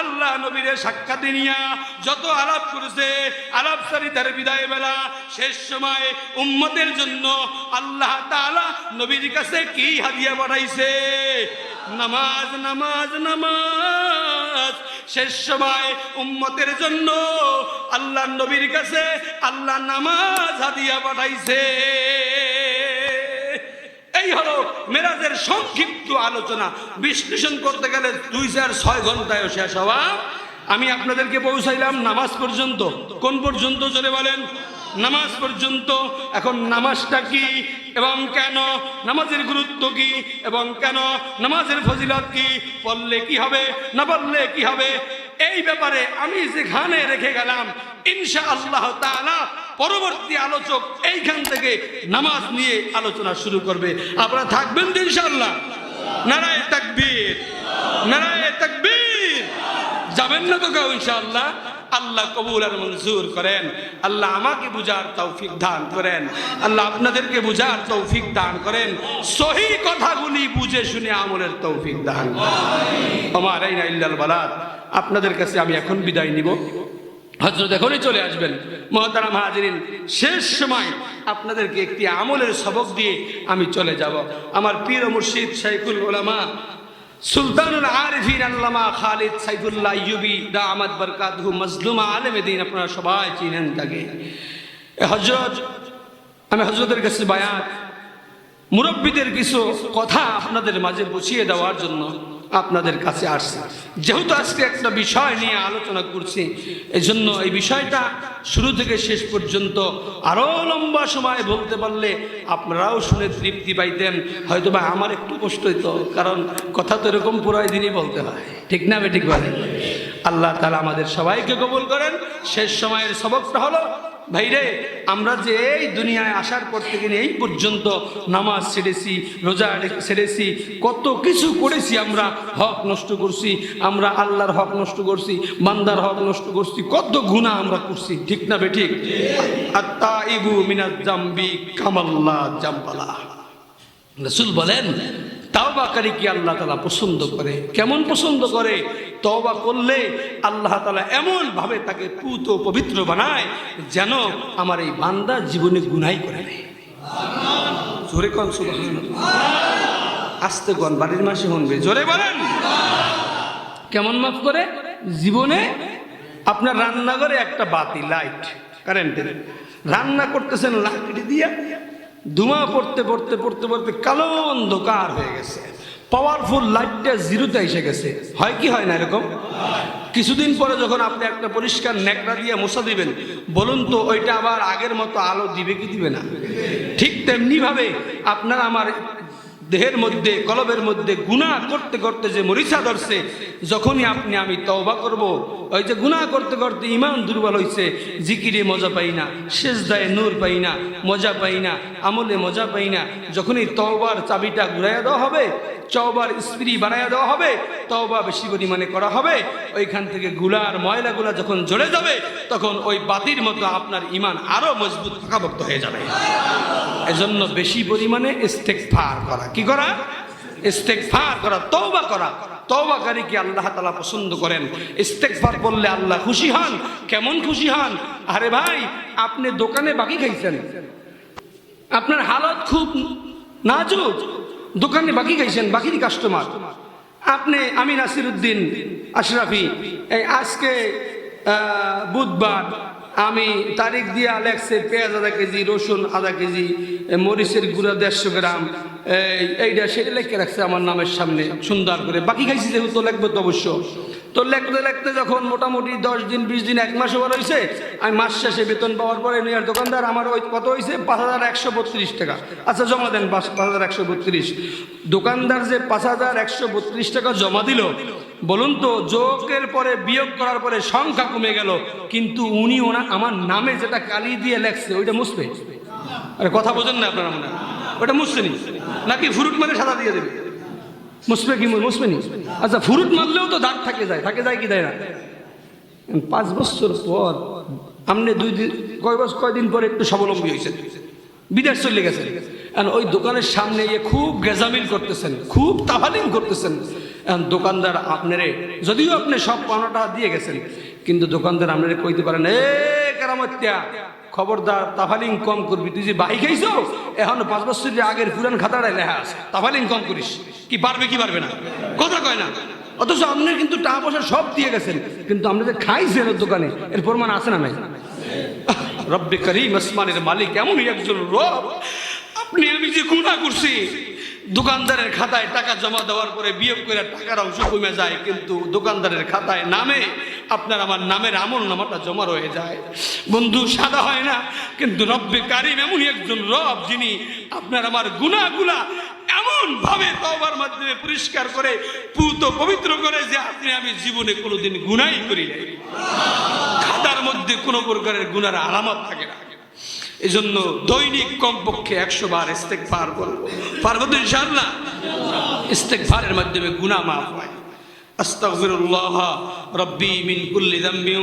আল্লাহ নবীরে সাক্ষাৎ নিয়া যত আলাপ করেছে, আলাপ সারিতার বিদায় বেলা শেষ সময় উম্মতের জন্য আল্লাহ তাআলা নবীর কাছে কি হাদিয়া পাঠাইছে? নামাজ, নামাজ, নামাজ। শেষ সময় উম্মতের জন্য আল্লাহ নবীর কাছে আল্লাহ নামাজ হাদিয়া পাঠাইছে। এই হলো মেরাজের সংক্ষিপ্ত আলোচনা। বিশ্লেষণ করতে গেলে 2-6 ঘন্টায় শেষ হওয়া। আমি আপনাদেরকে পৌঁছাইলাম নামাজ পর্যন্ত। কোন পর্যন্ত জোরে বলেন? নামাজ পর্যন্ত। এখন নামাজটা কি এবং কেন, নামাজের গুরুত্ব কি এবং কেন, নামাজের ফজিলত কি, পড়লে কি হবে না পড়লে কি হবে, এই ব্যাপারে আমি যেখানে রেখে গেলাম ইনশাআল্লাহ তাআলা পরবর্তী আলোচক এইখান থেকে নামাজ নিয়ে আলোচনা শুরু করবে। আপনারা থাকবেন তো ইনশাআল্লাহ? নারায়ে তাকবীর, নারায়ে তাকবীর। যাবেন না তো কেউ ইনশাআল্লাহ? আল্লাহ কবুল আর মঞ্জুর করেন। আল্লাহ আমাকে বুঝার তৌফিক দান করেন, আল্লাহ আপনাদেরকে বুঝার তৌফিক দান করেন, সহি কথাগুলি বুঝে শুনে আমলের তৌফিক দান করেন। আমার এই ইল্লাল বালাদ। আপনাদের কাছে আমি এখন বিদায় নিব, হযরত এখনই চলে আসবেন। মুহতারাম হাজিরিন, শেষ সময় আপনাদেরকে একটি আমলের সবক দিয়ে আমি চলে যাব। আমার পীর ও মুর্শিদ শাইখুল উলামা সুলতানুল আরিফিন আল্লামা খালিদ সাইফুল্লাহ আইয়ুবী দামাত বরকাতুহু মাজলুম আলেম দ্বীন, আপনারা সবাই চিনেন তাকে। হযরত, আমি হযরতের কাছে বায়াত মুরব্বীদের কিছু কথা আপনাদের মাঝে বুঝিয়ে দেওয়ার জন্য আপনাদের কাছে আসছে। যেহেতু আজকে একটা বিষয় নিয়ে আলোচনা করছি, এজন্য এই বিষয়টা শুরু থেকে শেষ পর্যন্ত আরো লম্বা সময় বলতে পারলে আপনারাও শুনে তৃপ্তি পাইতেন। হয়তো বা আমার একটু কষ্ট হইতো, কারণ কথা তো এরকম পুরাই দিনই বলতে হয়, ঠিক না বেঠিক বলেন? আল্লাহ তাআলা আমাদের সবাইকে কবুল করেন। শেষ সময়ের সবকটা হলো, ভাইরে, আমরা যে এই দুনিয়ায় আসার পর থেকে এই পর্যন্ত নামাজ ছেড়েছি, রোজা ছেড়েছি, কত কিছু করেছি, আমরা হক নষ্ট করছি, আমরা আল্লাহর হক নষ্ট করছি, বান্দার হক নষ্ট করছি, কত গুনাহ আমরা করছি, ঠিক না বেঠিক? আত-তাইবু মিনাজ জামবি কামাল্লা জামবালা। রাসূল বলেন, তাওবাকারীকে আল্লাহ তাআলা পছন্দ করে। কেমন পছন্দ করে? তওবা করলে আল্লাহ তাআলা এমন ভাবে তাকে পুত পবিত্র বানায় যেন আমার এই বান্দা জীবনে গুনাহই করে নাই। জোরে কোন সুবহানাল্লাহ, আস্তে কোন, বাড়ির মাসে শুনবে, জোরে বলেন। কেমন মাফ করে? জীবনে আপনার রান্নাঘরে একটা বাতি, লাইট, কারেন্টের, রান্না করতেছেন লাকড়ি দিয়ে, ধোঁয়া পড়তে পড়তে পড়তে পড়তে কালো অন্ধকার হয়ে গেছে, পাওয়ারফুল লাইটটা জিরোতে এসে গেছে। হয় কি হয় না এরকম? কিছুদিন পরে যখন আপনি একটা পরিষ্কার ন্যাকড়া দিয়ে মোছা দিবেন, বলুন তো ওইটা আবার আগের মতো আলো দিবে কি দিবে না? ঠিক তেমনি ভাবে আপনার আমার দেহের মধ্যে, কলবের মধ্যে গুনাহ করতে করতে যে মরিচা ধরছে, যখনই আপনি আমি তওবা করব, ওই যে গুনাহ করতে করতে ঈমান দুর্বল হইছে, জিকিরে মজা পাই না, সেজদায় নূর পাই না, মজা পাই না, আমলে মজা পাই না, যখনই তওবার চাবিটা ঘুরাইয়া দেওয়া হবে, তওবার স্প্রি বানাইয়া দেওয়া হবে, তওবা বেশি পরিমাণে করা হবে, ওইখান থেকে গুলার ময়লাগুলা যখন ঝরে যাবে, তখন ওই বাতির মতো আপনার ঈমান আরো মজবুত পাকাপোক্ত হয়ে যাবে। এজন্য বেশি পরিমাণে ইস্তেগফার করা, কি করা? ইস্তেগফার করা, তওবা করা। তওবাকারীকে আল্লাহ তাআলা পছন্দ করেন। ইস্তেগফার করলে আল্লাহ খুশি হন। কেমন খুশি হন? আরে ভাই, আপনি দোকানে বাকি খাইছেন, আপনার হালত খুব নাজুক, দোকানে বাকি খাইছেন, বাকির কাস্টমার আপনি, আমি নাসিরউদ্দিন আশরাফি, এই আজকে বুধবার, আমি তারিখ দিয়ে লেখছে পেঁয়াজ আধা কেজি, রসুন আধা কেজি, মরিচের গুঁড়া 150 গ্রাম, এইটা সেটা লেখে রাখছে আমার নামের সামনে সুন্দর করে। বাকি খাইছি যেহেতু লিখবো তো অবশ্য। তো লিখতে লিখতে যখন মোটামুটি 10 দিন 20 দিন 1 মাস ওভার হয়েছে, আমি মাস শেষে বেতন পাওয়ার পরে নিয়ার দোকানদার আমার ওই কত হয়েছে 5132 টাকা, আচ্ছা জমা দেন 5132। দোকানদার যে 5132 টাকা জমা দিল, বলুন তো যোগের পরে বিয়োগ করার পরে সংখ্যা কমে গেল, কিন্তু উনি আমার নামে যেটা কালি দিয়ে লেখছে ওইটা মুছবে? আরে কথা বোঝেন না আপনারা? মনে ওটা মুছবে নি নাকি ফুরুট মানে সাদা দিয়ে দেবে? মুছবে কি মুছবে নি? আচ্ছা ফুরুট মারলেও তো দাগ থাকে যায় কি দেয় না? 5 বছর পর আপনি কয়দিন পরে একটু স্বাবলম্বী হয়েছেন, বিদেশ চলে গেছেন, ওই দোকানের সামনে গিয়ে খুব গেজামিল করতেছেন, খুব তাফালিং করতেছেন। দোকানদার আপনারে, যদিও আপনি সব পাওনাটা দিয়ে গেছেন, কিন্তু দোকানদার আপনারে কইতে পারেন, এ কেরামত্যা, খবরদার তাফালিং কম করবি, তুই যে বাই খাইছো এখন 5 বছরের আগের পুরান খাতাটায় লেখা আছে, তাফালিং কম করিস। কি পারবে কি পারবে না? কথা কয় না। অথচ আপনি কিন্তু টাকা পয়সা সব দিয়ে গেছেন, কিন্তু আপনি যে খাইছেন ওর দোকানে, এর প্রমাণ আছে না নাই? রব্বে করিম, আসমানের মালিক এমনই একজন রব, আপনি আমি যে গুনাহ করছি, দোকানদারের খাতায় টাকা জমা দেওয়ার পরে বিয়োগ করে টাকার অংশ কমে যায়, কিন্তু দোকানদারের খাতায় নামে আপনার আমার নামের আমল নামাটা জমা রয়ে যায়। বন্ধু, সাদা হয় না, কিন্তু রব্বে কারিম এমনই একজন রব যিনি আপনার আমার গুনাহগুলা এমন ভাবে তওবার মাধ্যমে পরিষ্কার করে পবিত্র করে যে আপনি আমি জীবনে কোনোদিন গুনাহই করি নাই। তার মধ্যে কোনো প্রকারের গুনার আলামত থাকে না। এই জন্য দৈনিক কমপক্ষে 100 বার ইস্তেগফার করব। পারবো তো ইনশাআল্লাহ? ইস্তেগফারের মাধ্যমে গুনাহ মাফ হয়। আস্তাগফিরুল্লাহ রাব্বি মিন কুল্লি যামবি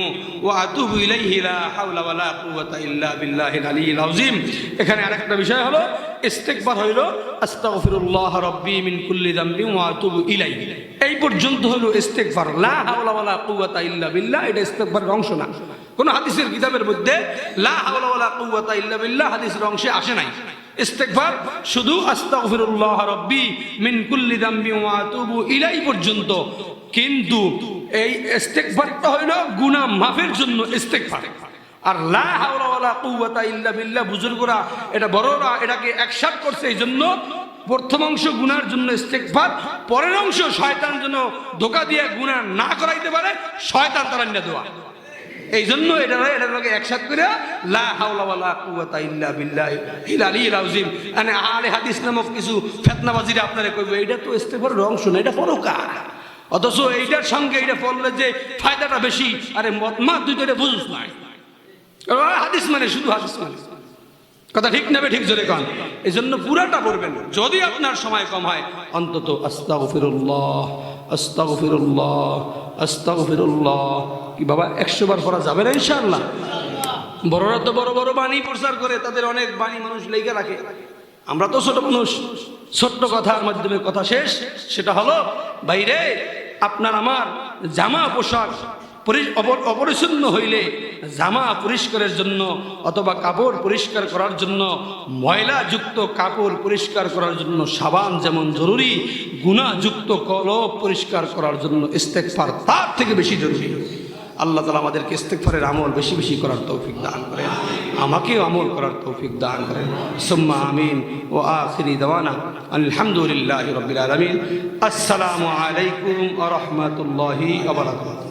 ওয়া আতুবু ইলাইহি লা হাওলা ওয়ালা কুওয়াতা ইল্লা বিল্লাহিল আলিয়্যিল আযীম। এখানে আরেকটা বিষয় হলো ইস্তেগফার হলো আস্তাগফিরুল্লাহ রাব্বি মিন কুল্লি যামবি ওয়া আতুবু ইলাইহি, এই পর্যন্ত হলো ইস্তেগফার। লা হাওলা ওয়ালা কুওয়াতা ইল্লা বিল্লাহ এটা ইস্তেগফারের অংশ না। কোন হাদিসের কিতাবের মধ্যে লা হাওলা ওয়ালা কুওয়াতা ইল্লা বিল্লাহ হাদিসের অংশে আসে নাই। ইস্তেগফার শুধু আস্তাগফিরুল্লাহ রাব্বি মিন কুল্লি যামবি ওয়া আতুবু ইলাইহি পর্যন্ত। কিন্তু এই ইস্তেগফারটা হলো গুনাহ মাফের জন্য ইস্তেগফার। আর লা হাওলা ওয়ালা কুওয়াতা ইল্লা বিল্লাহ বুজুর্গরা এটা বড়রা এটাকে একসাথে করছে। এই জন্য প্রথম অংশ গুনার জন্য ইস্তেগফার, পরের অংশ শয়তান যেন ধোঁকা দিয়ে গুনাহ না করাইতে পারে, শয়তান তারান্না দোয়া। এই জন্য এটাকে একসাথে করে লা হাওলা ওয়ালা কুওয়াতা ইল্লা বিল্লাহিল আলিয়্যিল আযীম। মানে আহলে হাদিস নামক কিছু ফিতনাবাজিরা আপনারা কইবে এটা তো ইস্তেগফারের অংশ না, এটা পরকার। অথচ এইটার সঙ্গে এটা পড়লে যে ফায়দাটা বেশি, আরে মতমা তুই তো এটা বুঝছ না। হাদিস মানে শুধু হাদিস মানে, কথা ঠিক নেবে ঠিক জোরে কান। এই জন্য পুরাটা পড়বেন। যদি আপনার সময় কম হয় অন্তত আস্তাগফিরুল্লাহ আস্তাগফিরুল্লাহ আস্তাগফিরুল্লাহ কি বাবা 100 বার পড়া যাবে না ইনশাআল্লাহ? বড়রা তো বড় বড় বাণী প্রচার করে, তাদের অনেক বাণী মানুষ লেগে রাখে। আমরা তো ছোট মানুষ, ছোট্ট কথার মাধ্যমে কথা শেষ। সেটা হলো বাইরে আপনার আমার জামা পোশাক অপরিচ্ছন্ন হইলে জামা পরিষ্কারের জন্য অথবা কাপড় পরিষ্কার করার জন্য, ময়লাযুক্ত কাপড় পরিষ্কার করার জন্য সাবান যেমন জরুরি, গুনাহযুক্ত কলব পরিষ্কার করার জন্য ইস্তেগফার তার থেকে বেশি জরুরি। আল্লাহ তাআলা আমাদেরকে ইস্তেগফারের আমল বেশি বেশি করার তৌফিক দান করেন, আমাকেও আমল করার তৌফিক দান করেন। সুম্মা আমিন। ওয়া আখিরি দাওয়ানা আলহামদুলিল্লাহি রাব্বিল আলামিন। আসসালামু আলাইকুম ওয়া রাহমাতুল্লাহি ওয়া বারাকাতুহু।